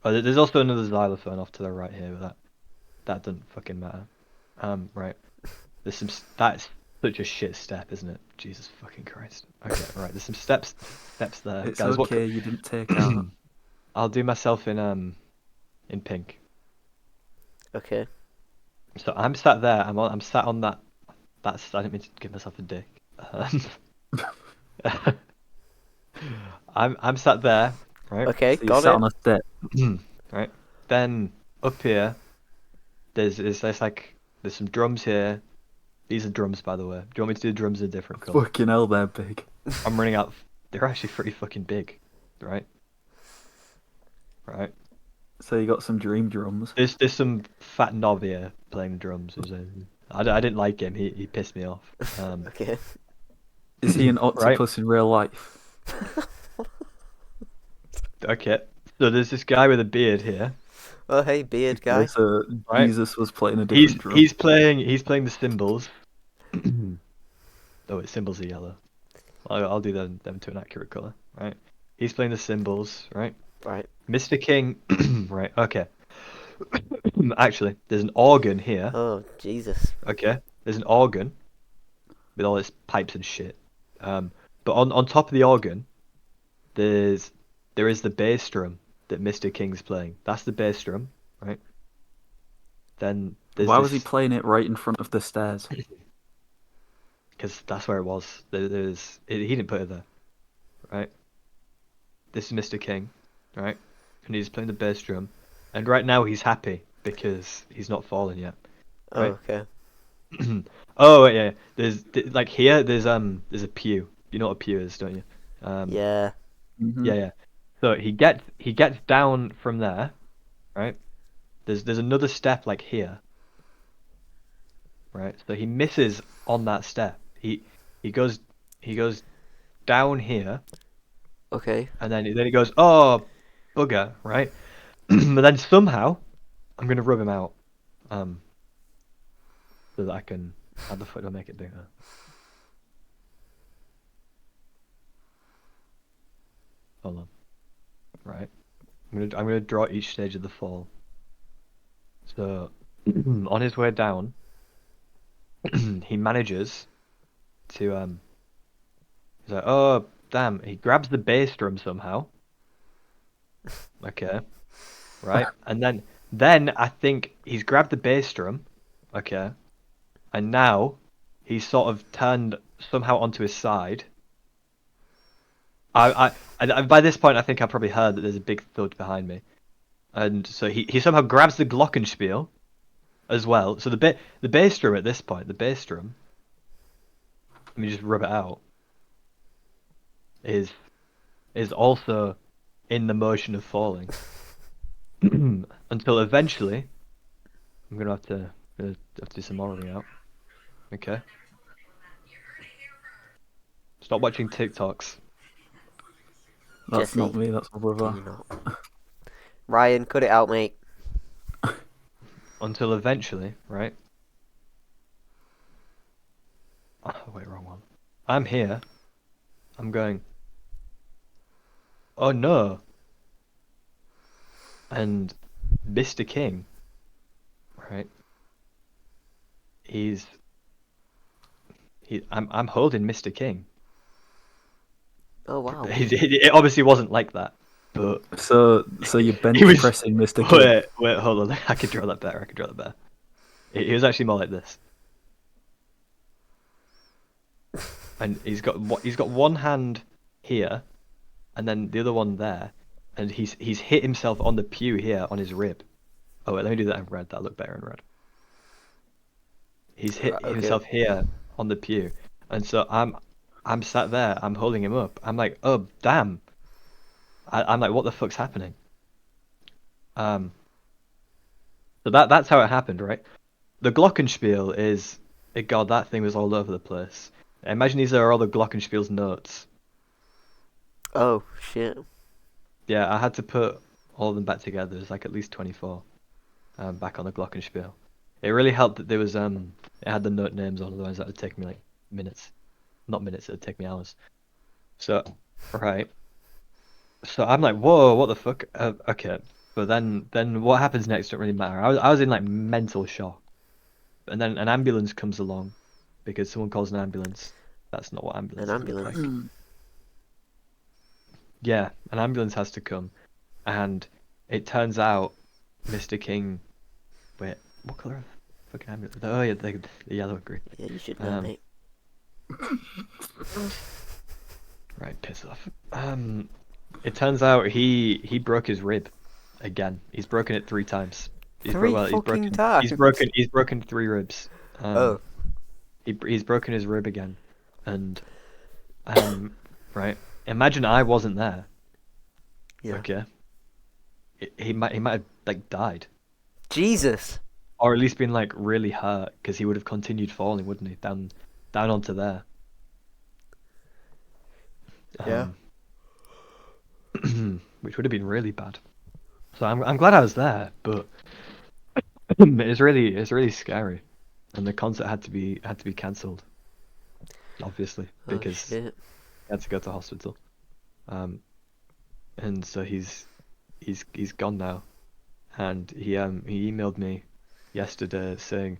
Speaker 2: Oh, there's also another xylophone off to the right here, but that doesn't fucking matter. Right. There's some that's such a shit step, isn't it? Jesus fucking Christ. Okay, right. There's some steps there,
Speaker 3: It's
Speaker 2: guys.
Speaker 3: okay. You didn't take out.
Speaker 2: I'll do myself in pink.
Speaker 1: Okay.
Speaker 2: So I'm sat there. I'm sat on that. That's I didn't mean to give myself a dick. I'm sat there, right?
Speaker 1: Okay.
Speaker 3: So you
Speaker 1: Got
Speaker 3: sat
Speaker 1: it.
Speaker 3: on a step.
Speaker 2: Right. Then up here, there's like there's some drums here. These are drums, by the way. Do you want me to do drums in a different color?
Speaker 3: Fucking hell, they're big.
Speaker 2: I'm running out. They're actually pretty fucking big, right? Right.
Speaker 3: So you got some dream drums.
Speaker 2: There's some fat knob here playing the drums. I didn't like him. He pissed me off.
Speaker 1: Okay.
Speaker 3: Is he an
Speaker 2: Right.
Speaker 3: octopus in real life?
Speaker 2: Okay. So there's this guy with a beard here.
Speaker 1: Oh, hey, beard guy.
Speaker 3: So
Speaker 2: Right.
Speaker 3: Jesus was playing a different drum.
Speaker 2: He's playing the cymbals. Oh, its cymbals are yellow. I'll do them to an accurate color. Right. He's playing the cymbals. Right.
Speaker 1: Right.
Speaker 2: Mr. King. Right. Okay. Actually, there's an organ here.
Speaker 1: Oh, Jesus.
Speaker 2: Okay. There's an organ with all its pipes and shit. But on top of the organ, there is the bass drum that Mr. King's playing. That's the bass drum, right? Then there's
Speaker 3: Why was he playing it right in front of the stairs?
Speaker 2: Because that's where it was. He didn't put it there, right? This is Mr. King, right? And he's playing the bass drum, and right now he's happy because he's not fallen yet.
Speaker 1: Oh,
Speaker 2: Right.
Speaker 1: okay.
Speaker 2: Oh wait, yeah. There's like here. There's a pew. You know what a pew is, don't you?
Speaker 1: Yeah.
Speaker 3: Mhm.
Speaker 2: Yeah. So he gets down from there, right? There's another step like here, right? So he misses on that step. He goes down here,
Speaker 1: Okay.
Speaker 2: and then he goes, oh bugger, right? But then somehow I'm gonna rub him out, so that I can. How the fuck do I make it bigger? Hold on. Right. I'm gonna draw each stage of the fall. So on his way down, he manages to he's like, oh damn, he grabs the bass drum somehow. Okay. Right? And then I think he's grabbed the bass drum, okay, and now he's sort of turned somehow onto his side. I by this point I think I probably heard that there's a big thud behind me. And so he somehow grabs the glockenspiel as well. So the bass drum at this point, the bass drum, let me just rub it out, is also in the motion of falling. Until eventually I'm gonna have to do some modeling out. Okay. Stop watching TikToks.
Speaker 3: That's not
Speaker 1: Jesse,
Speaker 3: me, that's my brother.
Speaker 1: Can you not? Ryan, cut it out, mate.
Speaker 2: Until eventually, right? Oh, wait, wrong one. I'm here. I'm going. Oh no. And Mr. King, right? I'm holding Mr. King.
Speaker 1: Oh, wow.
Speaker 2: It obviously wasn't like that, but
Speaker 3: So you're bench
Speaker 2: He was-
Speaker 3: pressing Mr. King.
Speaker 2: wait, hold on. I could draw that better. It was actually more like this. And he's got one hand here, and then the other one there, and he's hit himself on the pew here on his rib. Oh wait, let me do that in red. That'll look better in red. He's hit
Speaker 1: Right, okay.
Speaker 2: himself here on the pew, and so I'm sat there. I'm holding him up. I'm like, oh damn. I'm like, what the fuck's happening? So that's how it happened, right? The Glockenspiel is, God, that thing was all over the place. Imagine these are all the Glockenspiel's notes.
Speaker 1: Oh shit.
Speaker 2: Yeah, I had to put all of them back together. There's like at least 24 back on the Glockenspiel. It really helped that there was it had the note names on, otherwise that would take me like minutes. Not minutes, it would take me hours. So, right. So I'm like, whoa, what the fuck? Okay. But then what happens next don't really matter. I was in like mental shock. And then an ambulance comes along because someone calls an ambulance. That's not what ambulances look
Speaker 1: ambulance.
Speaker 2: like. Yeah, an ambulance has to come. And it turns out Mr. King. Wait, what colour of fucking ambulance? Oh yeah, the yellow and green.
Speaker 1: Yeah, you should know, mate.
Speaker 2: Right, piss off. It turns out he broke his rib again. He's broken it 3 times. He's He's broken 3 ribs.
Speaker 1: Oh.
Speaker 2: He's broken his rib again, and right. Imagine I wasn't there.
Speaker 1: Yeah.
Speaker 2: Okay. He might have like died,
Speaker 1: Jesus.
Speaker 2: or at least been like really hurt, because he would have continued falling, wouldn't he? Down onto there.
Speaker 1: Yeah.
Speaker 2: Which would have been really bad. So I'm glad I was there, but it's really scary, and the concert had to be cancelled, obviously, because he had to go to hospital. And so he's gone now, and he emailed me yesterday saying,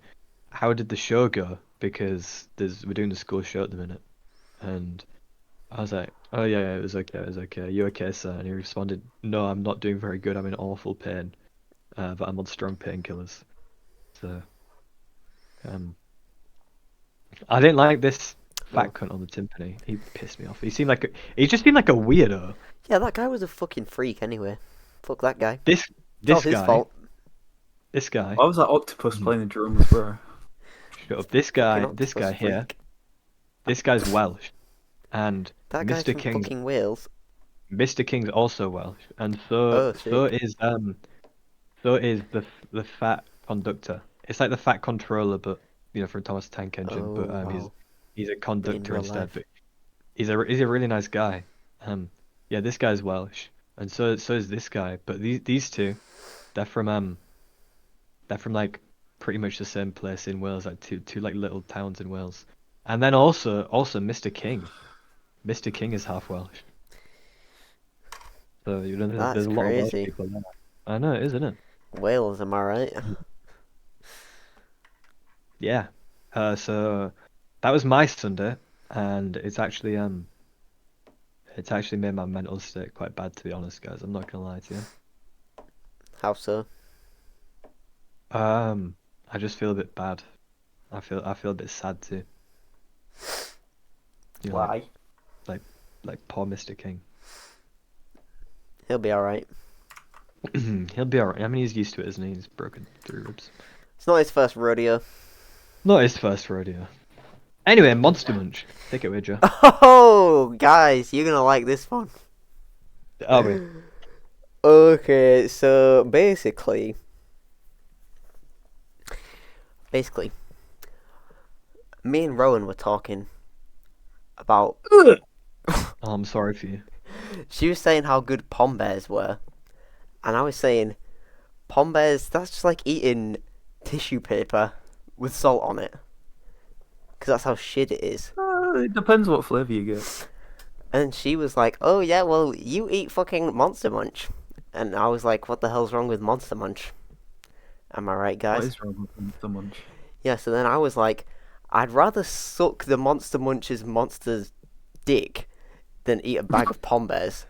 Speaker 2: how did the show go? Because we're doing the school show at the minute, and I was like, oh yeah, it was okay. You okay, sir? And he responded, no, I'm not doing very good. I'm in awful pain, but I'm on strong painkillers. So, I didn't like this fat cunt on the timpani. He pissed me off. He just seemed like a weirdo.
Speaker 1: Yeah, that guy was a fucking freak anyway. Fuck that guy.
Speaker 2: This
Speaker 1: His
Speaker 2: guy.
Speaker 1: fault.
Speaker 2: This guy.
Speaker 3: Why was that octopus playing the drums, bro?
Speaker 2: Shut up. This guy here.
Speaker 1: Freak.
Speaker 2: This guy's Welsh, and
Speaker 1: That guy's
Speaker 2: Mr.
Speaker 1: from
Speaker 2: King's
Speaker 1: fucking Wales.
Speaker 2: Mr. King's also Welsh, and
Speaker 1: Oh,
Speaker 2: so is the fat conductor. It's like the fat controller, but from Thomas the Tank Engine.
Speaker 1: Oh,
Speaker 2: But
Speaker 1: wow.
Speaker 2: he's a conductor
Speaker 1: real
Speaker 2: instead.
Speaker 1: life.
Speaker 2: But he's a really nice guy. Yeah, this guy's Welsh, and so is this guy. But these two, they're from like pretty much the same place in Wales, like two like little towns in Wales. And then also Mr. King. Mr. King is half Welsh. So there's a lot of Welsh
Speaker 1: crazy.
Speaker 2: people there. I know, isn't it?
Speaker 1: Wales, am I right?
Speaker 2: Yeah. So that was my Sunday, and it's actually made my mental state quite bad, to be honest, guys. I'm not gonna lie to you.
Speaker 1: How so?
Speaker 2: I just feel a bit bad. I feel a bit sad too.
Speaker 3: Why?
Speaker 2: Like poor Mr. King.
Speaker 1: He'll be alright.
Speaker 2: He'll be alright. I mean, he's used to it, isn't he? He's broken 3 ribs.
Speaker 1: It's not his first rodeo.
Speaker 2: Not his first rodeo. Anyway, Monster Munch. Take it away, Joe.
Speaker 1: Oh, guys, you're gonna like this one.
Speaker 2: Oh, wait.
Speaker 1: Okay, so basically, me and Rowan were talking about.
Speaker 2: Oh, I'm sorry for you.
Speaker 1: She was saying how good pom bears were, and I was saying, pom bears, that's just like eating tissue paper with salt on it, because that's how shit it is.
Speaker 3: It depends what flavour you get.
Speaker 1: And she was like, oh yeah, well, you eat fucking Monster Munch. And I was like, what the hell's wrong with Monster Munch? Am I right, guys?
Speaker 3: What is wrong with Monster Munch?
Speaker 1: Yeah, so then I was like, I'd rather suck the Monster Munch's monster's dick than eat a bag of pom bears.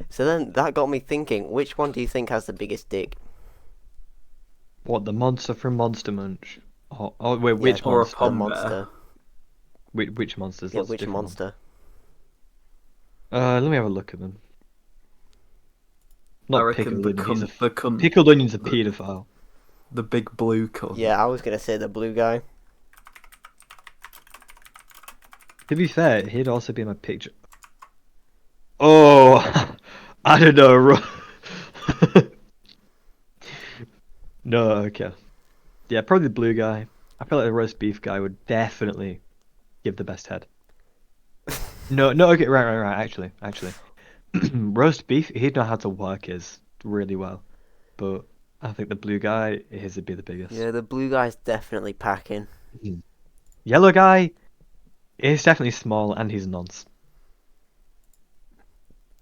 Speaker 1: So then that got me thinking, which one do you think has the biggest dick?
Speaker 2: What, the monster from Monster Munch? Oh wait, which
Speaker 1: Yeah,
Speaker 3: or a
Speaker 2: monster?
Speaker 1: The
Speaker 3: pom
Speaker 1: monster.
Speaker 2: Which monsters?
Speaker 1: Yeah,
Speaker 2: Lots of
Speaker 1: which
Speaker 2: different ones.
Speaker 1: monster?
Speaker 2: Let me have a look at them.
Speaker 3: I
Speaker 2: Not
Speaker 3: reckon
Speaker 2: pickled onion.
Speaker 3: the
Speaker 2: Pickled onion's a paedophile.
Speaker 3: the big blue cunt.
Speaker 1: Yeah, I was gonna say the blue guy.
Speaker 2: To be fair, he'd also be in my picture. Oh, I don't know. No, okay. Yeah, probably the blue guy. I feel like the roast beef guy would definitely give the best head. No, okay, right. Actually, roast beef, he'd know how to work his really well, but I think the blue guy, his would be the biggest.
Speaker 1: Yeah, the blue guy's definitely packing.
Speaker 2: Yellow guy, he's definitely small and he's a nonce.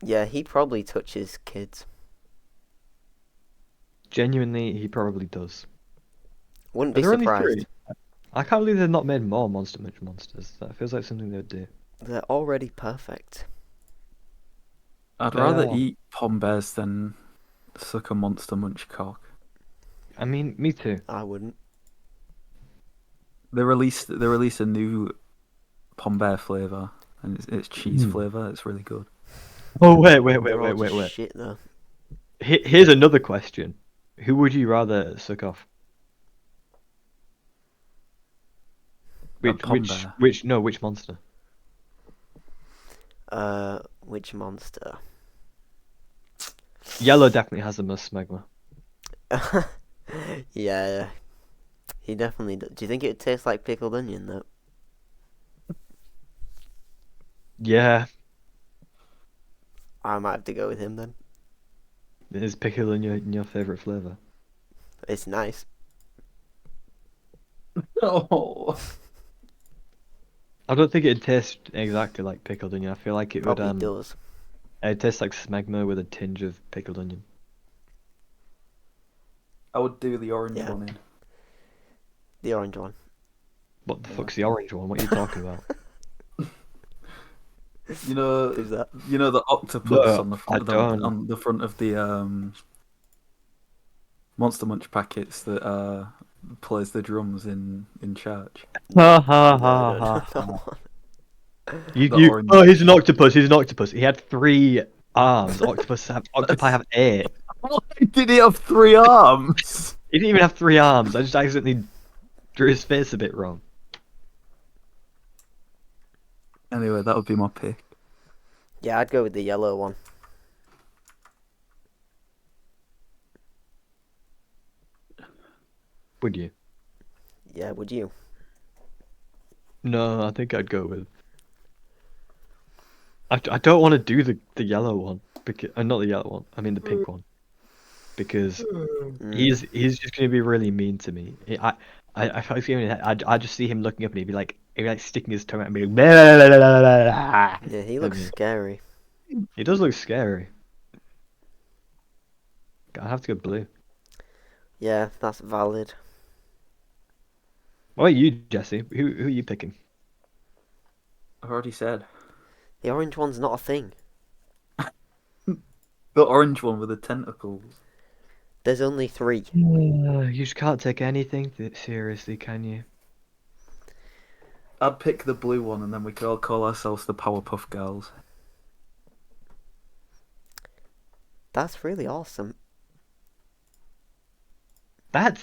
Speaker 1: Yeah, he probably touches kids.
Speaker 2: Genuinely, he probably does.
Speaker 1: Wouldn't
Speaker 2: But
Speaker 1: be
Speaker 2: there are only
Speaker 1: surprised.
Speaker 2: three. I can't believe they've not made more Monster Munch monsters. That feels like something they would do.
Speaker 1: They're already perfect.
Speaker 3: I'd rather eat pom bears than suck a Monster Munch cock.
Speaker 2: I mean, me too.
Speaker 1: I wouldn't.
Speaker 3: They released a new pom bear flavor, and it's cheese flavor. It's really good.
Speaker 2: Oh wait.
Speaker 1: They're all just shit though.
Speaker 2: Here's another question: who would you rather suck off? Which monster?
Speaker 1: Which monster?
Speaker 2: Yellow definitely has the most smegma.
Speaker 1: Yeah, he definitely does. Do you think it would taste like pickled onion though?
Speaker 2: Yeah,
Speaker 1: I might have to go with him then.
Speaker 2: is pickle in your favorite flavor?
Speaker 1: It's nice.
Speaker 3: Oh.
Speaker 2: I don't think it'd taste exactly like pickled onion. I feel like it
Speaker 1: Probably
Speaker 2: would
Speaker 1: does.
Speaker 2: it'd taste like smegma with a tinge of pickled onion.
Speaker 3: I would do the orange
Speaker 1: Yeah.
Speaker 3: one in.
Speaker 1: The orange one.
Speaker 2: What the fuck's the orange one? What are you talking about?
Speaker 3: You know,
Speaker 1: Who's that?
Speaker 3: you know the octopus
Speaker 2: No,
Speaker 3: on the front
Speaker 2: I
Speaker 3: of
Speaker 2: don't.
Speaker 3: on the front of the Monster Munch packets that plays the drums in church.
Speaker 2: Ha ha
Speaker 1: No, I don't
Speaker 2: ha
Speaker 1: know
Speaker 2: ha.
Speaker 1: that one.
Speaker 3: The
Speaker 2: Oh, he's an octopus. He's an octopus. He had 3 arms. Octopi have 8.
Speaker 3: Why did he have 3 arms?
Speaker 2: He didn't even have 3 arms. I just accidentally drew his face a bit wrong.
Speaker 3: Anyway, that would be my pick.
Speaker 1: Yeah, I'd go with the yellow one.
Speaker 2: Would you?
Speaker 1: Yeah, would you?
Speaker 2: No, I think I'd go with. I don't want to do the yellow one because not the yellow one. I mean the pink one because he's just gonna be really mean to me. I feel like I just see him looking up and he'd be like sticking his tongue out and be like,
Speaker 1: Yeah, he looks
Speaker 2: Okay.
Speaker 1: scary.
Speaker 2: He does look scary. I have to go blue.
Speaker 1: Yeah, that's valid.
Speaker 2: What about you, Jesse? Who are you picking?
Speaker 3: I've already said.
Speaker 1: The orange one's not a thing.
Speaker 3: The orange one with the tentacles.
Speaker 1: There's only 3.
Speaker 2: You just can't take anything seriously, can you?
Speaker 3: I'd pick the blue one, and then we could all call ourselves the Powerpuff Girls.
Speaker 1: That's really awesome.
Speaker 2: That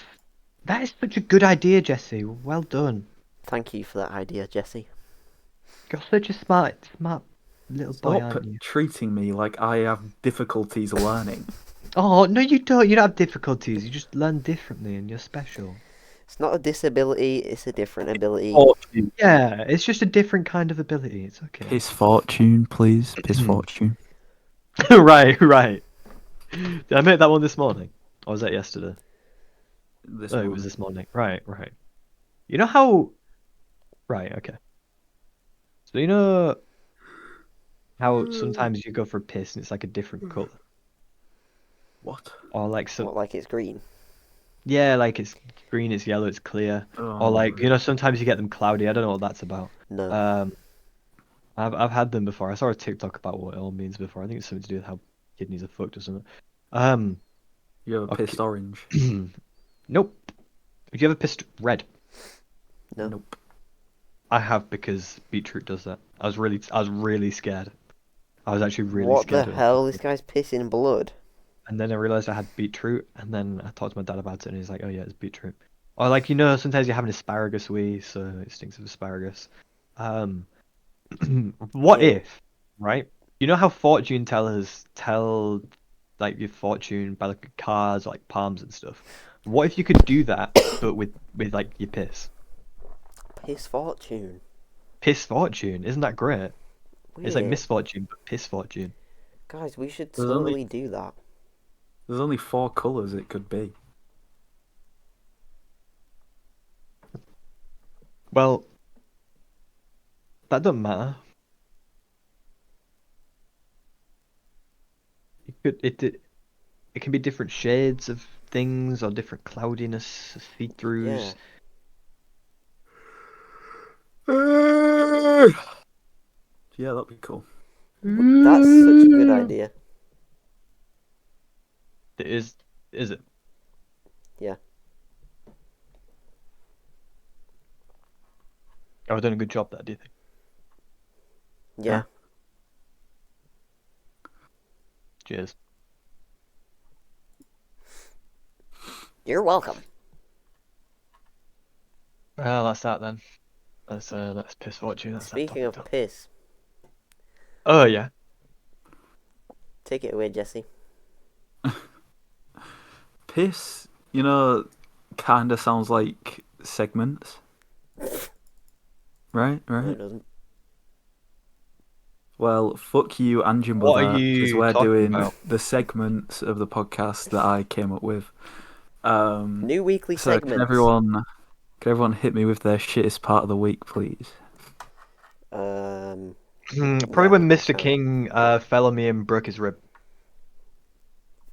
Speaker 2: is such a good idea, Jesse. Well done.
Speaker 1: Thank you for that idea, Jesse.
Speaker 2: You're such a smart little boy,
Speaker 3: Stop
Speaker 2: aren't you?
Speaker 3: treating me like I have difficulties learning.
Speaker 2: Oh, no, you don't. You don't have difficulties. You just learn differently and you're special.
Speaker 1: It's not a disability, it's a different ability.
Speaker 3: Fortune.
Speaker 2: Yeah, it's just a different kind of ability. It's okay.
Speaker 3: Piss fortune, please. Piss fortune.
Speaker 2: Right. Did I make that one this morning? Or was that yesterday? It was this morning. Right. You know how... Right, okay. So you know how sometimes you go for a piss and it's like a different colour?
Speaker 3: What?
Speaker 2: Or like
Speaker 1: What, like it's green?
Speaker 2: Yeah, like it's green, it's yellow, it's clear. Or like, you know, sometimes you get them cloudy. I don't know what that's about.
Speaker 1: No.
Speaker 2: I've had them before. I saw a TikTok about what it all means before. I think it's something to do with how kidneys are fucked or something.
Speaker 3: You ever pissed orange?
Speaker 2: Nope. Have you ever pissed red?
Speaker 1: No.
Speaker 3: Nope.
Speaker 2: I have because beetroot does that. I was really scared. I was actually really
Speaker 1: What
Speaker 2: scared.
Speaker 1: the hell? This guy's pissing blood.
Speaker 2: And then I realized I had beetroot, and then I talked to my dad about it, and he's like, "Oh yeah, it's beetroot." Or like, you know, sometimes you have an asparagus wee, so it stinks of asparagus. What
Speaker 1: Yeah.
Speaker 2: if, right? You know how fortune tellers tell like your fortune by like cards, like palms and stuff. What if you could do that, but with like your piss?
Speaker 1: Piss fortune.
Speaker 2: Piss fortune. Isn't that great? It's like
Speaker 1: Weird.
Speaker 2: misfortune, but piss fortune.
Speaker 1: Guys, we should
Speaker 3: There's
Speaker 1: totally do that.
Speaker 3: There's only 4 colours it could be.
Speaker 2: Well, that doesn't matter. It can be different shades of things or different cloudiness, see-throughs.
Speaker 3: Yeah, that'd be cool.
Speaker 1: That's such a good idea.
Speaker 2: It is it?
Speaker 1: Yeah.
Speaker 2: I've done a good job there, do you think?
Speaker 1: Yeah.
Speaker 2: Cheers.
Speaker 1: You're welcome.
Speaker 2: Well, that's that then. That's piss fortune. That's
Speaker 1: Speaking
Speaker 2: that
Speaker 1: of
Speaker 2: topic done.
Speaker 1: piss,
Speaker 2: Oh yeah.
Speaker 1: take it away, Jesse.
Speaker 3: Piss, kind of sounds like segments. Right?
Speaker 1: No, it doesn't.
Speaker 3: Well, fuck you and your
Speaker 2: What are
Speaker 3: mother, because
Speaker 2: you
Speaker 3: we're
Speaker 2: talking
Speaker 3: doing
Speaker 2: about?
Speaker 3: the segments of the podcast that I came up with.
Speaker 1: New weekly
Speaker 3: So
Speaker 1: segments.
Speaker 3: can everyone hit me with their shittest part of the week, please?
Speaker 2: Probably
Speaker 1: Yeah,
Speaker 2: when Mr.
Speaker 1: okay.
Speaker 2: King fell on me and broke his rib.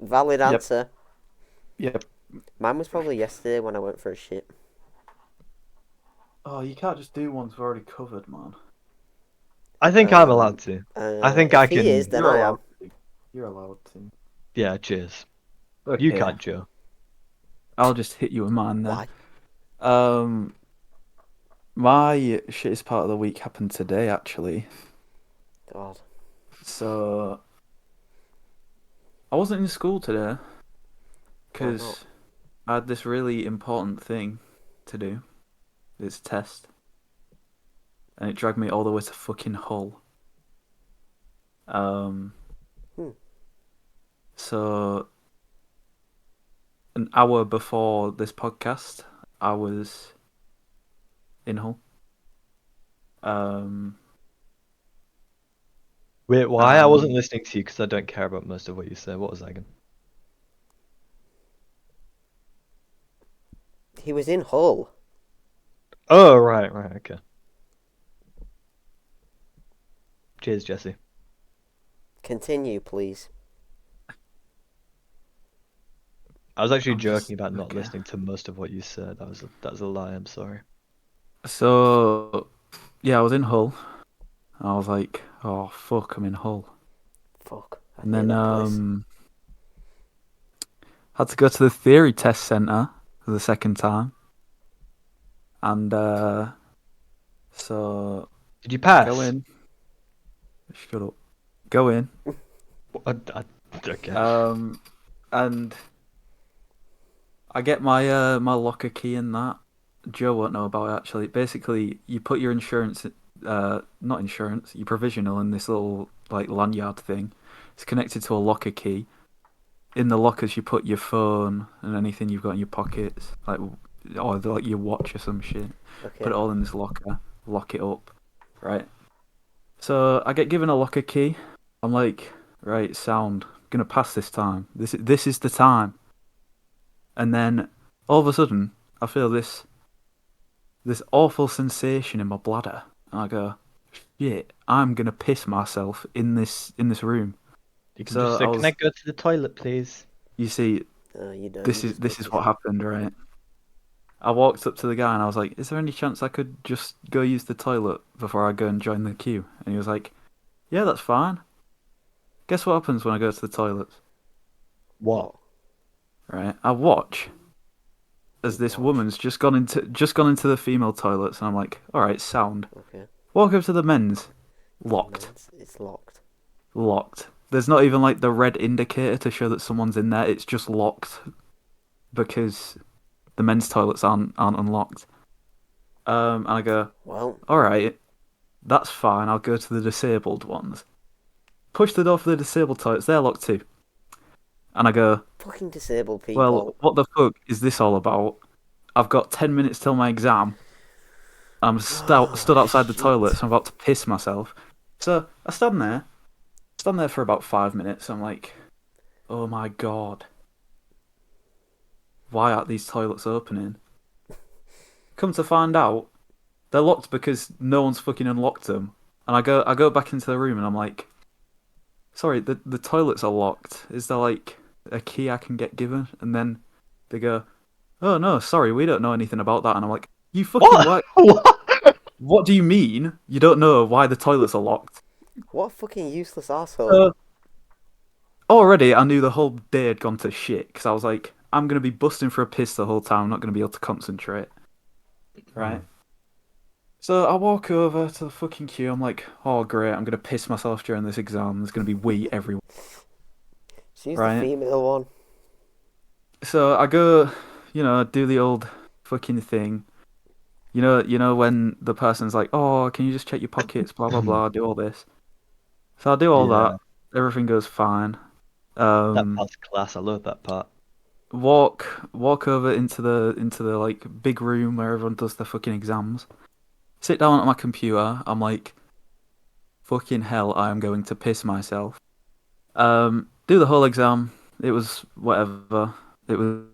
Speaker 1: Valid
Speaker 3: Yep.
Speaker 1: answer.
Speaker 3: Yep.
Speaker 1: Mine was probably yesterday when I went for a shit.
Speaker 3: Oh, you can't just do ones we've already covered, man.
Speaker 2: I think I'm allowed to. I think
Speaker 1: if
Speaker 2: I
Speaker 1: he
Speaker 2: can.
Speaker 1: is, then I am.
Speaker 3: You're allowed to.
Speaker 2: Yeah, cheers.
Speaker 3: Okay.
Speaker 2: You can't, Joe.
Speaker 3: I'll just hit you with mine then.
Speaker 1: Why?
Speaker 3: My shittest part of the week happened today, actually.
Speaker 1: God.
Speaker 3: So, I wasn't in school today because I had this really important thing to do. This test. And it dragged me all the way to fucking Hull. So, an hour before this podcast, I was in Hull.
Speaker 2: Wait, why? I wasn't listening to you because I don't care about most of what you said. What was that again?
Speaker 1: He was in Hull.
Speaker 2: Oh, right, okay. Cheers, Jesse.
Speaker 1: Continue, please.
Speaker 2: I was actually
Speaker 3: I'm
Speaker 2: joking
Speaker 3: just-
Speaker 2: about not
Speaker 3: okay.
Speaker 2: listening to most of what you said. That was a lie. I'm sorry.
Speaker 3: So, yeah, I was in Hull. I was like, oh, fuck, I'm in Hull.
Speaker 1: Fuck. I
Speaker 3: And
Speaker 1: hate
Speaker 3: then,
Speaker 1: that place.
Speaker 3: had to go to the theory test centre for the second time. And, so,
Speaker 2: Did you pass?
Speaker 3: go in. Shut up. Go in.
Speaker 2: Okay.
Speaker 3: And I get my my locker key in that. Joe won't know about it, actually. Basically, you put your insurance, not insurance, your provisional in this little like lanyard thing. It's connected to a locker key. In the lockers, you put your phone and anything you've got in your pockets, or like your watch or some shit.
Speaker 1: Okay.
Speaker 3: Put it all in this locker, lock it up, right? So I get given a locker key. I'm like, right, sound, gonna pass this time. This is the time. And then all of a sudden, I feel this awful sensation in my bladder, and I go, shit, I'm gonna piss myself in this room.
Speaker 2: You can
Speaker 3: So
Speaker 2: just say,
Speaker 3: I
Speaker 2: "Can I go to the toilet, please?"
Speaker 3: You see,
Speaker 1: You don't.
Speaker 3: this
Speaker 1: You
Speaker 3: is
Speaker 1: just go
Speaker 3: what
Speaker 1: piss.
Speaker 3: happened, right? I walked up to the guy and I was like, "Is there any chance I could just go use the toilet before I go and join the queue?" And he was like, "Yeah, that's fine." Guess what happens when I go to the toilets?
Speaker 2: What?
Speaker 3: Right, I watch as this woman's just gone into the female toilets, and I'm like, "All right, sound."
Speaker 1: Okay.
Speaker 3: Walk up to the men's, locked,
Speaker 1: It's locked.
Speaker 3: locked. There's not even like the red indicator to show that someone's in there. It's just locked because the men's toilets aren't unlocked. And I go,
Speaker 1: Well,
Speaker 3: all right, that's fine. I'll go to the disabled ones. Push the door for the disabled toilets. They're locked too. And I go,
Speaker 1: fucking disabled people.
Speaker 3: well, what the fuck is this all about? I've got 10 minutes till my exam. I'm stood outside the
Speaker 1: shit.
Speaker 3: toilet, so I'm about to piss myself. So I stand there for about 5 minutes. I'm like, oh my god, why aren't these toilets opening? Come to find out, they're locked because no one's fucking unlocked them. And I go back into the room and I'm like, sorry, the toilets are locked. Is there like a key I can get given? And then they go, oh no, sorry, we don't know anything about that. And I'm like, you fucking
Speaker 2: What? What?
Speaker 3: what do you mean? You don't know why the toilets are locked?
Speaker 1: What a fucking useless asshole.
Speaker 3: Already, I knew the whole day had gone to shit because I was like, I'm gonna be busting for a piss the whole time. I'm not gonna be able to concentrate. Right. So I walk over to the fucking queue. I'm like, oh great, I'm gonna piss myself during this exam. There's gonna be wee everywhere.
Speaker 1: She's
Speaker 3: Right.
Speaker 1: the female one.
Speaker 3: So I go, do the old fucking thing. You know when the person's like, oh, can you just check your pockets? Blah blah blah. Do all this. So I do all
Speaker 2: Yeah.
Speaker 3: that. Everything goes fine.
Speaker 2: That part's class. I love that part.
Speaker 3: Walk over into the like big room where everyone does their fucking exams. Sit down at my computer. I'm like, fucking hell, I am going to piss myself. Do the whole exam. It was whatever. It was.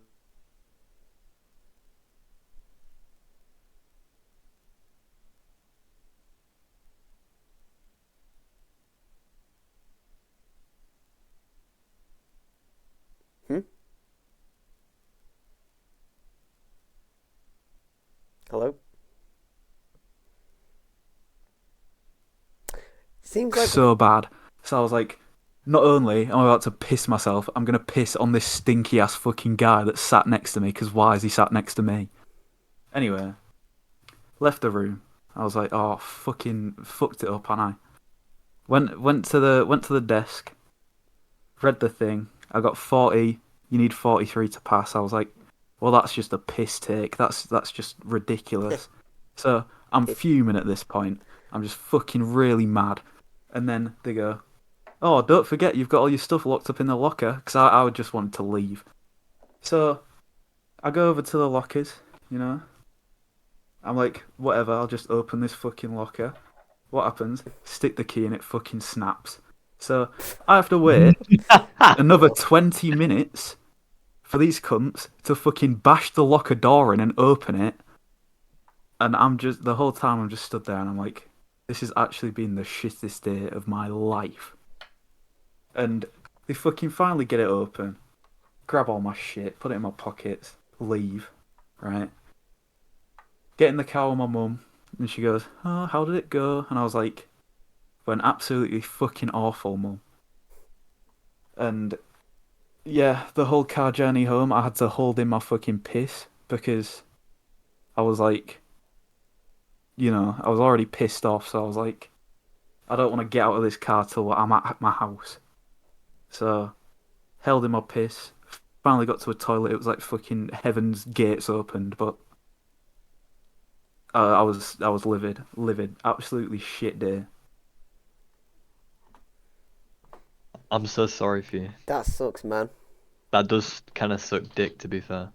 Speaker 1: Hello? Seems like
Speaker 3: So bad. So I was like, not only am I about to piss myself, I'm gonna piss on this stinky ass fucking guy that sat next to me. Because why is he sat next to me? Anyway, left the room. I was like, oh fucking fucked it up, and I went to the desk, read the thing. I got 40. You need 43 to pass. I was like, well, that's just a piss take. That's just ridiculous. So I'm fuming at this point. I'm just fucking really mad. And then they go, oh, don't forget you've got all your stuff locked up in the locker, because I would just want to leave. So I go over to the lockers, I'm like, whatever, I'll just open this fucking locker. What happens? Stick the key in, it fucking snaps. So I have to wait another 20 minutes for these cunts to fucking bash the locker door in and open it. And the whole time I'm just stood there and I'm like, this has actually been the shittest day of my life. And they fucking finally get it open, grab all my shit, put it in my pockets, leave, right? Get in the car with my mum, and she goes, oh, how did it go? And I was like, went absolutely fucking awful, mum. And yeah, the whole car journey home, I had to hold in my fucking piss because I was like, I was already pissed off, so I was like, I don't want to get out of this car till I'm at my house. So, held in my piss, finally got to a toilet, it was like fucking heaven's gates opened, but I was livid, absolutely shit day.
Speaker 2: I'm so sorry for you.
Speaker 1: that sucks, man.
Speaker 2: That does kind of suck dick, to be fair.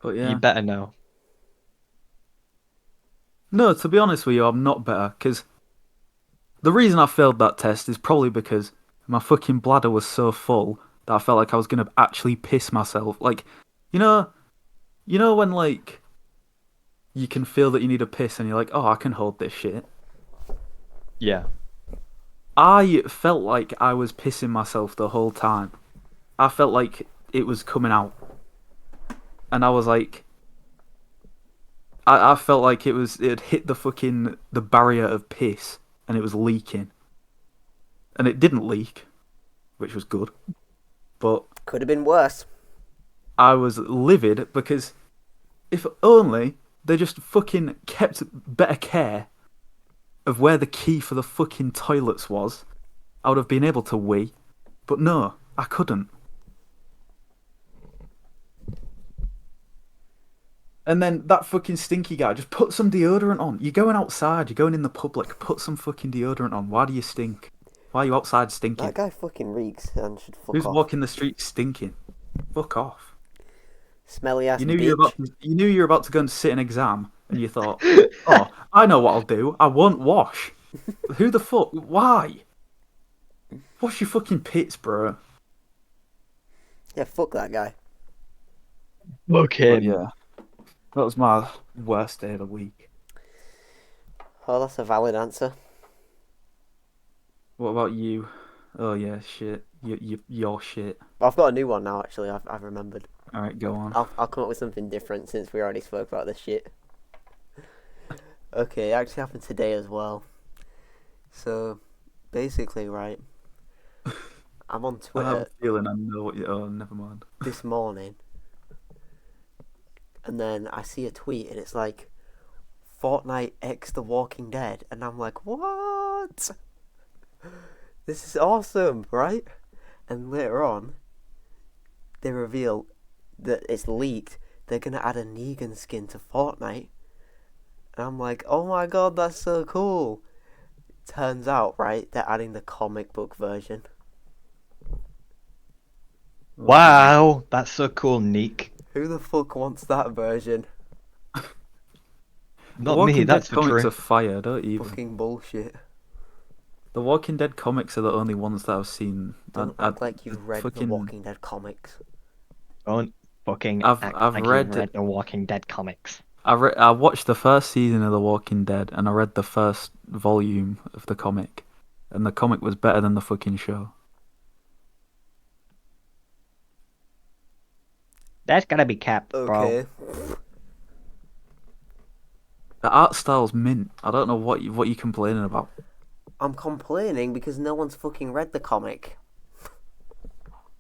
Speaker 3: But yeah.
Speaker 2: You better know.
Speaker 3: No, to be honest with you, I'm not better, because the reason I failed that test is probably because my fucking bladder was so full that I felt like I was going to actually piss myself. Like, you know when, like, you can feel that you need a piss and you're like, oh, I can hold this shit.
Speaker 2: Yeah.
Speaker 3: I felt like I was pissing myself the whole time. I felt like it was coming out. And I was like, I felt like it had hit the barrier of piss and it was leaking. And it didn't leak, which was good. But
Speaker 1: Could have been worse.
Speaker 3: I was livid because if only they just fucking kept better care of where the key for the fucking toilets was, I would have been able to wee. But no, I couldn't. And then that fucking stinky guy, just put some deodorant on. You're going outside, you're going in the public, put some fucking deodorant on. Why do you stink? Why are you outside stinking?
Speaker 1: That guy fucking reeks and should fuck
Speaker 3: Who's
Speaker 1: off.
Speaker 3: walking the street stinking? Fuck off.
Speaker 1: Smelly ass
Speaker 3: You knew you
Speaker 1: bitch.
Speaker 3: were about to go and sit an exam, and you thought, "Oh, I know what I'll do. I won't wash." Who the fuck? Why? Wash your fucking pits, bro.
Speaker 1: Yeah, fuck that guy.
Speaker 2: Look
Speaker 3: But
Speaker 2: him.
Speaker 3: yeah, that was my worst day of the week.
Speaker 1: Oh, that's a valid answer.
Speaker 3: What about you? Oh yeah, shit. Your shit.
Speaker 1: I've got a new one now. Actually, I've remembered.
Speaker 3: All right, go on.
Speaker 1: I'll come up with something different since we already spoke about this shit. Okay, it actually happened today as well. So, basically, right, I'm on
Speaker 3: I have
Speaker 1: Twitter
Speaker 3: a feeling I know what you. Oh, never mind.
Speaker 1: this morning, and then I see a tweet, and it's like, Fortnite X The Walking Dead, and I'm like, what? This is awesome, right? And later on, they reveal that it's leaked. They're gonna add a Negan skin to Fortnite. And I'm like, oh my god, that's so cool. Turns out, right, they're adding the comic book version.
Speaker 2: Wow, that's so cool, Neek.
Speaker 1: Who the fuck wants that version?
Speaker 3: The
Speaker 2: Not
Speaker 3: Walking
Speaker 2: me,
Speaker 3: Dead
Speaker 2: that's for
Speaker 3: comics
Speaker 2: true.
Speaker 3: are fire, don't even.
Speaker 1: Fucking bullshit.
Speaker 3: The Walking Dead comics are the only ones that I've seen.
Speaker 1: Don't act like you've read the
Speaker 3: fucking-
Speaker 1: Walking Dead comics.
Speaker 2: Don't fucking
Speaker 3: I've
Speaker 2: act like
Speaker 3: read-
Speaker 2: you've read the Walking Dead comics.
Speaker 3: I watched the first season of The Walking Dead, and I read the first volume of the comic, and the comic was better than the fucking show.
Speaker 2: That's gotta be capped, bro.
Speaker 1: Okay.
Speaker 3: The art style's mint. I don't know what you complaining about.
Speaker 1: I'm complaining because no one's fucking read the comic.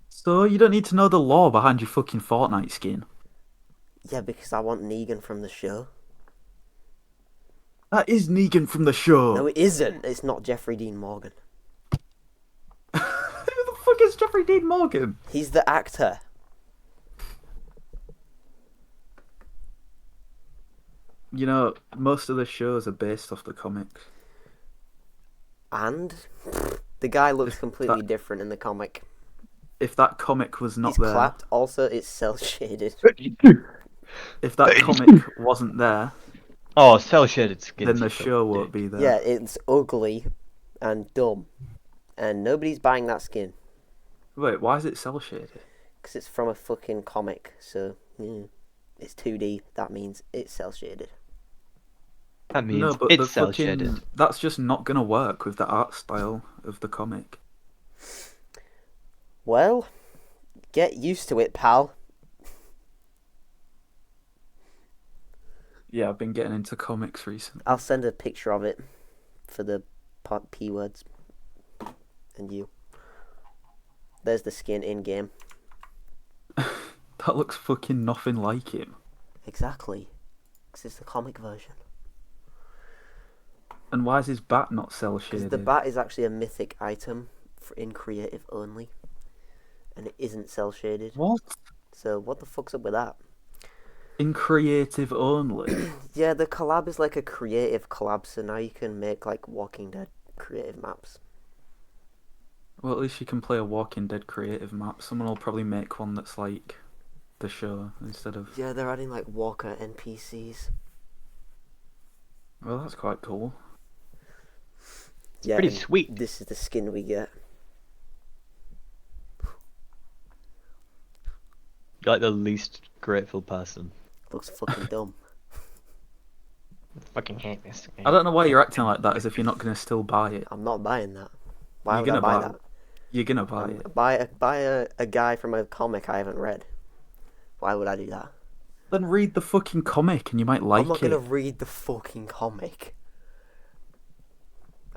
Speaker 3: So you don't need to know the lore behind your fucking Fortnite skin.
Speaker 1: Yeah, because I want Negan from the show.
Speaker 3: That is Negan from the show.
Speaker 1: No, it isn't. It's not Jeffrey Dean Morgan.
Speaker 3: Who the fuck is Jeffrey Dean Morgan?
Speaker 1: He's the actor.
Speaker 3: You know, most of the shows are based off the comics.
Speaker 1: And the guy looks completely different in the comic.
Speaker 3: If that comic was not
Speaker 1: He's
Speaker 3: there,
Speaker 1: clapped. Also, it's cel-shaded.
Speaker 3: if that comic wasn't there,
Speaker 2: Oh, cell shaded skin.
Speaker 3: then the show won't be there.
Speaker 1: Yeah, it's ugly and dumb. And nobody's buying that skin.
Speaker 3: Wait, why is it cel shaded?
Speaker 1: Because it's from a fucking comic. So, it's 2D. That means it's cel-shaded.
Speaker 2: That means
Speaker 3: No, but the
Speaker 2: it's cell shaded.
Speaker 3: fucking that's just not gonna work with the art style of the comic.
Speaker 1: Well, get used to it, pal.
Speaker 3: Yeah, I've been getting into comics recently.
Speaker 1: I'll send a picture of it for the P words. And you. There's the skin in-game.
Speaker 3: That looks fucking nothing like him.
Speaker 1: Exactly. Because it's the comic version.
Speaker 3: And why is his bat not cel
Speaker 1: Because
Speaker 3: shaded?
Speaker 1: the bat is actually a mythic item in creative only. And it isn't cel-shaded.
Speaker 3: What?
Speaker 1: So what the fuck's up with that?
Speaker 3: In creative only.
Speaker 1: Yeah, the collab is like a creative collab, so now you can make like Walking Dead creative maps.
Speaker 3: Well, at least you can play a Walking Dead creative map. Someone will probably make one that's like the show instead of.
Speaker 1: Yeah, they're adding like Walker NPCs.
Speaker 3: Well, that's quite cool.
Speaker 1: Yeah,
Speaker 2: pretty
Speaker 1: and
Speaker 2: sweet.
Speaker 1: This is the skin we get.
Speaker 2: You're like the least grateful person.
Speaker 1: Looks fucking dumb.
Speaker 2: Fucking hate this.
Speaker 3: I don't know why you're acting like that, as if you're not gonna still buy it.
Speaker 1: I'm not buying that. Why
Speaker 3: You're
Speaker 1: would I
Speaker 3: gonna
Speaker 1: buy
Speaker 3: buy
Speaker 1: that?
Speaker 3: You're gonna buy it.
Speaker 1: Buy a guy from a comic I haven't read. Why would I do that?
Speaker 3: Then read the fucking comic, and you might like
Speaker 1: I'm not
Speaker 3: it.
Speaker 1: gonna read the fucking comic.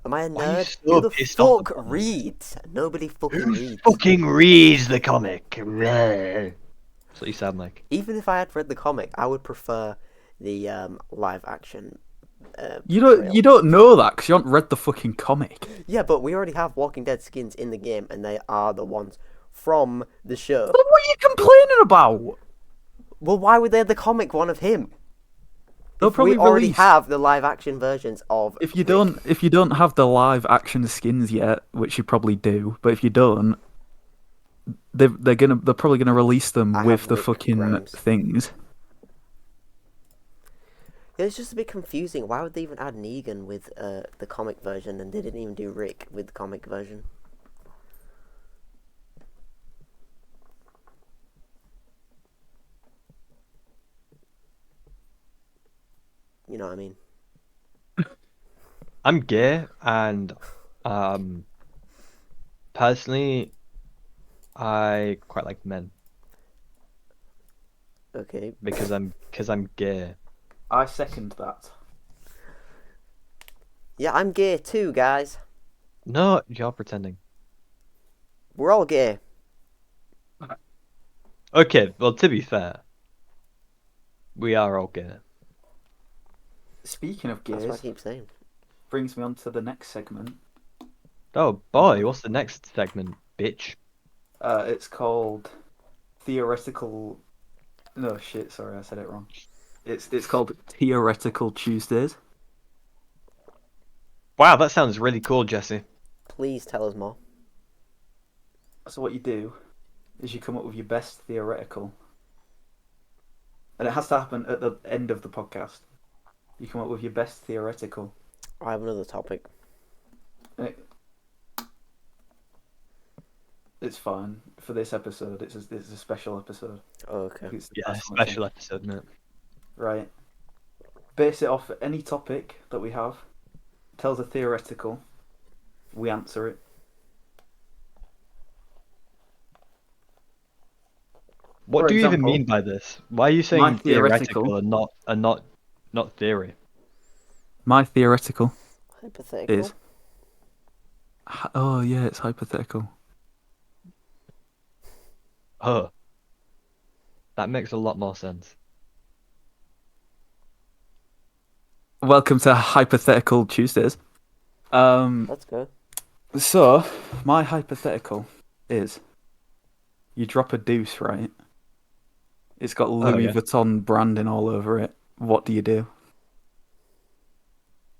Speaker 1: Am I a
Speaker 2: Why are you
Speaker 1: nerd?
Speaker 2: so
Speaker 1: Who the
Speaker 2: pissed off
Speaker 1: fuck
Speaker 2: about this?
Speaker 1: reads? Nobody fucking reads.
Speaker 2: Fucking reads the comic. That's what you sound like.
Speaker 1: Even if I had read the comic, I would prefer the live action.
Speaker 3: You
Speaker 1: portrayal.
Speaker 3: don't know that because you haven't read the fucking comic.
Speaker 1: Yeah, but we already have Walking Dead skins in the game, and they are the ones from the show.
Speaker 3: Then what are you complaining about?
Speaker 1: Well, why would they have the comic one of him?
Speaker 3: They'll
Speaker 1: If
Speaker 3: probably
Speaker 1: we already
Speaker 3: release-
Speaker 1: have the live action versions of.
Speaker 3: If you don't have the live action skins yet, which you probably do, but if you don't, they're probably gonna release them
Speaker 1: I
Speaker 3: with
Speaker 1: have
Speaker 3: the
Speaker 1: Rick
Speaker 3: fucking
Speaker 1: Grimes.
Speaker 3: things.
Speaker 1: It's just a bit confusing. Why would they even add Negan with the comic version, and they didn't even do Rick with the comic version? You know what I mean?
Speaker 2: I'm gay, and personally, I quite like men
Speaker 1: Okay.
Speaker 2: because I'm gay.
Speaker 3: I second that.
Speaker 1: Yeah, I'm gay too, guys.
Speaker 2: No, you're pretending.
Speaker 1: We're all gay.
Speaker 2: Okay, well, to be fair, we are all gay.
Speaker 3: Speaking of
Speaker 1: That's what I
Speaker 3: gays,
Speaker 1: keep saying.
Speaker 3: brings me on to the next segment.
Speaker 2: Oh boy, what's the next segment, bitch?
Speaker 3: It's called theoretical. No shit, sorry, I said it wrong. It's called Theoretical Tuesdays.
Speaker 2: Wow, that sounds really cool, Jesse.
Speaker 1: Please tell us more.
Speaker 3: So what you do is you come up with your best theoretical, and it has to happen at the end of the podcast. You come up with your best theoretical.
Speaker 1: I have another topic.
Speaker 3: It's fine for this episode. It's a special episode.
Speaker 1: Oh, okay.
Speaker 3: It's the
Speaker 2: Yeah,
Speaker 3: last one, I think.
Speaker 2: special episode, mate.
Speaker 3: Right. Base it off any topic that we have. Tells a theoretical. We answer it.
Speaker 2: What
Speaker 3: For
Speaker 2: do you even
Speaker 3: example,
Speaker 2: mean by this? Why are you
Speaker 3: my
Speaker 2: saying
Speaker 3: theoretical-
Speaker 2: theoretical and not theory?
Speaker 3: My theoretical
Speaker 1: Hypothetical.
Speaker 3: is. Oh yeah, it's hypothetical.
Speaker 2: Oh, that makes a lot more sense.
Speaker 3: Welcome to Hypothetical Tuesdays.
Speaker 1: Let's go.
Speaker 3: So my hypothetical is: you drop a deuce, right? It's got Louis
Speaker 2: yeah.
Speaker 3: Vuitton branding all over it. What do you do?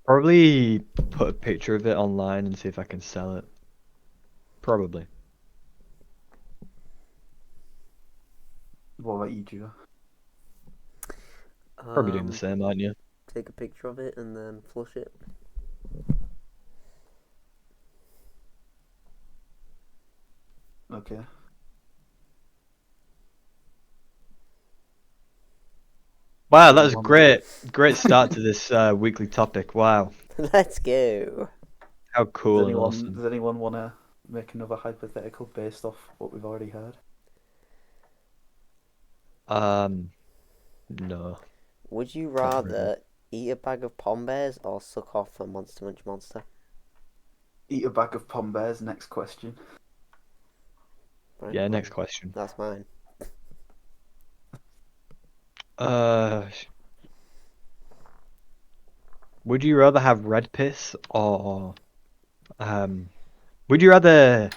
Speaker 2: Probably put a picture of it online and see if I can sell it. Probably.
Speaker 3: What about you, Joe?
Speaker 2: Probably doing the same, aren't you?
Speaker 1: Take a picture of it and then flush it.
Speaker 3: Okay.
Speaker 2: Wow, that was a great start to this weekly topic. Wow,
Speaker 1: Let's go.
Speaker 2: how cool and awesome.
Speaker 3: Does anyone want to make another hypothetical based off what we've already heard?
Speaker 2: No.
Speaker 1: Would you
Speaker 2: Not really.
Speaker 1: rather eat a bag of Pom Bears or suck off a Monster Munch monster?
Speaker 3: Eat a bag of Pom Bears. Next question.
Speaker 1: Right,
Speaker 2: Yeah,
Speaker 1: well,
Speaker 2: next question.
Speaker 1: That's mine.
Speaker 2: Would you rather have red piss or would you rather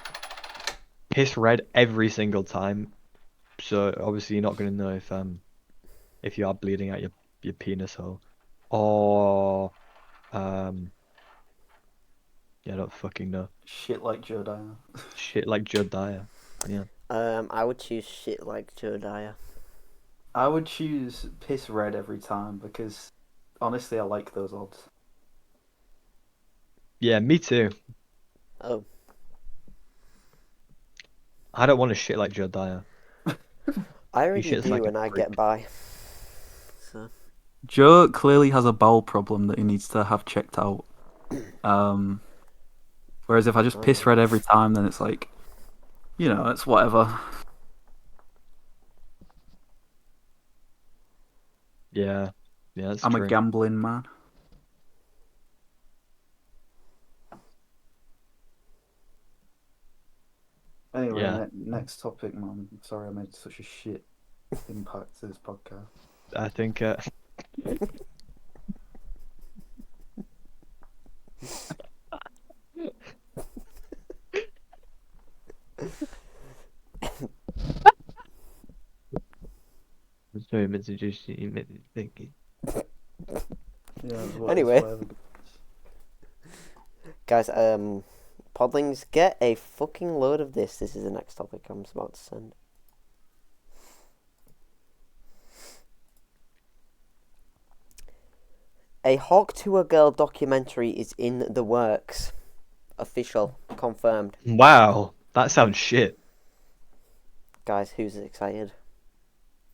Speaker 2: piss red every single time? So obviously you're not gonna know if you are bleeding out your penis hole, or yeah, I don't fucking know.
Speaker 3: Shit like Joe Dyer.
Speaker 2: Shit like Joe Dyer. Yeah.
Speaker 1: I would choose shit like Joe Dyer.
Speaker 3: I would choose piss red every time because honestly, I like those odds.
Speaker 2: Yeah, me too.
Speaker 1: Oh,
Speaker 2: I don't want to shit like Joe Dyer.
Speaker 1: I already
Speaker 2: shits
Speaker 1: do,
Speaker 2: like a
Speaker 1: and I
Speaker 2: prick.
Speaker 1: get by. So
Speaker 3: Joe clearly has a bowel problem that he needs to have checked out. Whereas if I just piss red every time, then it's like, it's whatever.
Speaker 2: Yeah, that's
Speaker 3: I'm
Speaker 2: true.
Speaker 3: a gambling man. Anyway,
Speaker 2: Yeah.
Speaker 3: next topic, man. Sorry I made such a shit impact to this podcast.
Speaker 2: I think sorry, Mr. Juicy, thank you.
Speaker 3: Yeah,
Speaker 1: Anyway.
Speaker 3: whatever.
Speaker 1: guys, Podlings, get a fucking load of this. This is the next topic I'm about to send. A Hawk to a Girl documentary is in the works. Official. Confirmed.
Speaker 2: Wow, that sounds shit.
Speaker 1: Guys, who's excited?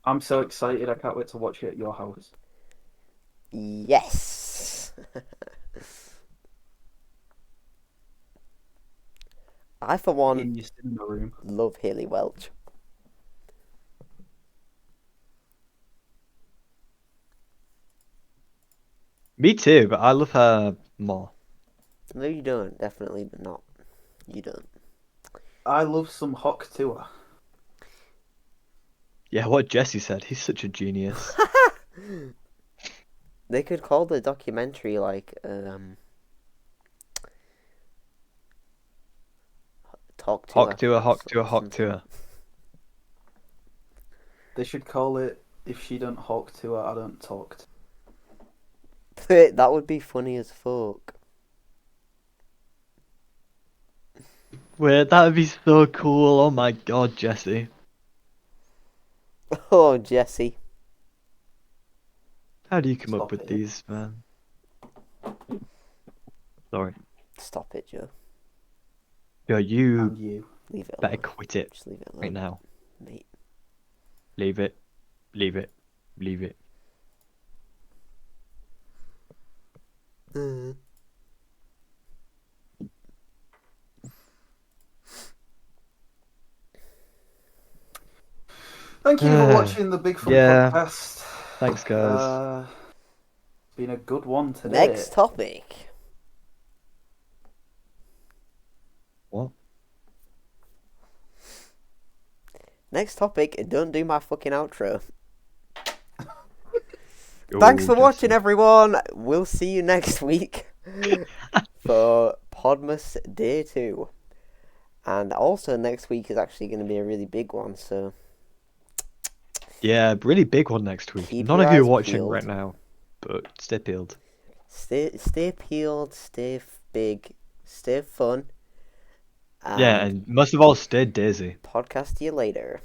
Speaker 3: I'm so excited. I can't wait to watch it at your house.
Speaker 1: Yes! I, for one,
Speaker 3: In your cinema room.
Speaker 1: love Haley Welch.
Speaker 2: Me too, but I love her more.
Speaker 1: No, you don't. Definitely not. You don't.
Speaker 3: I love some Hawk Tour.
Speaker 2: Yeah, what Jesse said. He's such a genius.
Speaker 1: They could call the documentary like Talk to
Speaker 2: Hawk
Speaker 1: Her.
Speaker 2: tour, hawk tour, hawk
Speaker 1: Something.
Speaker 2: tour.
Speaker 3: They should call it If She Don't Hawk Tour, I Don't Talk to.
Speaker 1: That would be funny as fuck.
Speaker 2: Wait, that would be so cool. Oh my god, Jesse.
Speaker 1: Oh, Jesse.
Speaker 2: How do you come up
Speaker 3: Stop
Speaker 2: with
Speaker 3: it.
Speaker 2: these, man? Sorry.
Speaker 1: Stop it, Joe.
Speaker 2: Yo, you
Speaker 3: And you.
Speaker 1: Leave it
Speaker 2: better
Speaker 1: alone.
Speaker 2: quit it
Speaker 1: Just leave it alone.
Speaker 2: right now.
Speaker 1: Mate.
Speaker 2: Leave it. Leave it. Leave it.
Speaker 3: Thank you for watching the Big Fun
Speaker 2: Yeah.
Speaker 3: Podcast.
Speaker 2: Thanks, guys.
Speaker 3: It's been a good one today.
Speaker 1: Next topic.
Speaker 2: What?
Speaker 1: Next topic. Don't do my fucking outro. Thanks for watching, everyone. We'll see you next week for Podmas Day 2. And also next week is actually going to be a really big one, so
Speaker 2: Yeah, really big one next week.
Speaker 1: Keep
Speaker 2: None
Speaker 1: your
Speaker 2: of you are
Speaker 1: eyes
Speaker 2: watching
Speaker 1: peeled.
Speaker 2: right now, but stay peeled.
Speaker 1: stay peeled, stay big, stay fun.
Speaker 2: Yeah, and most of all, stay Daisy.
Speaker 1: Podcast you later.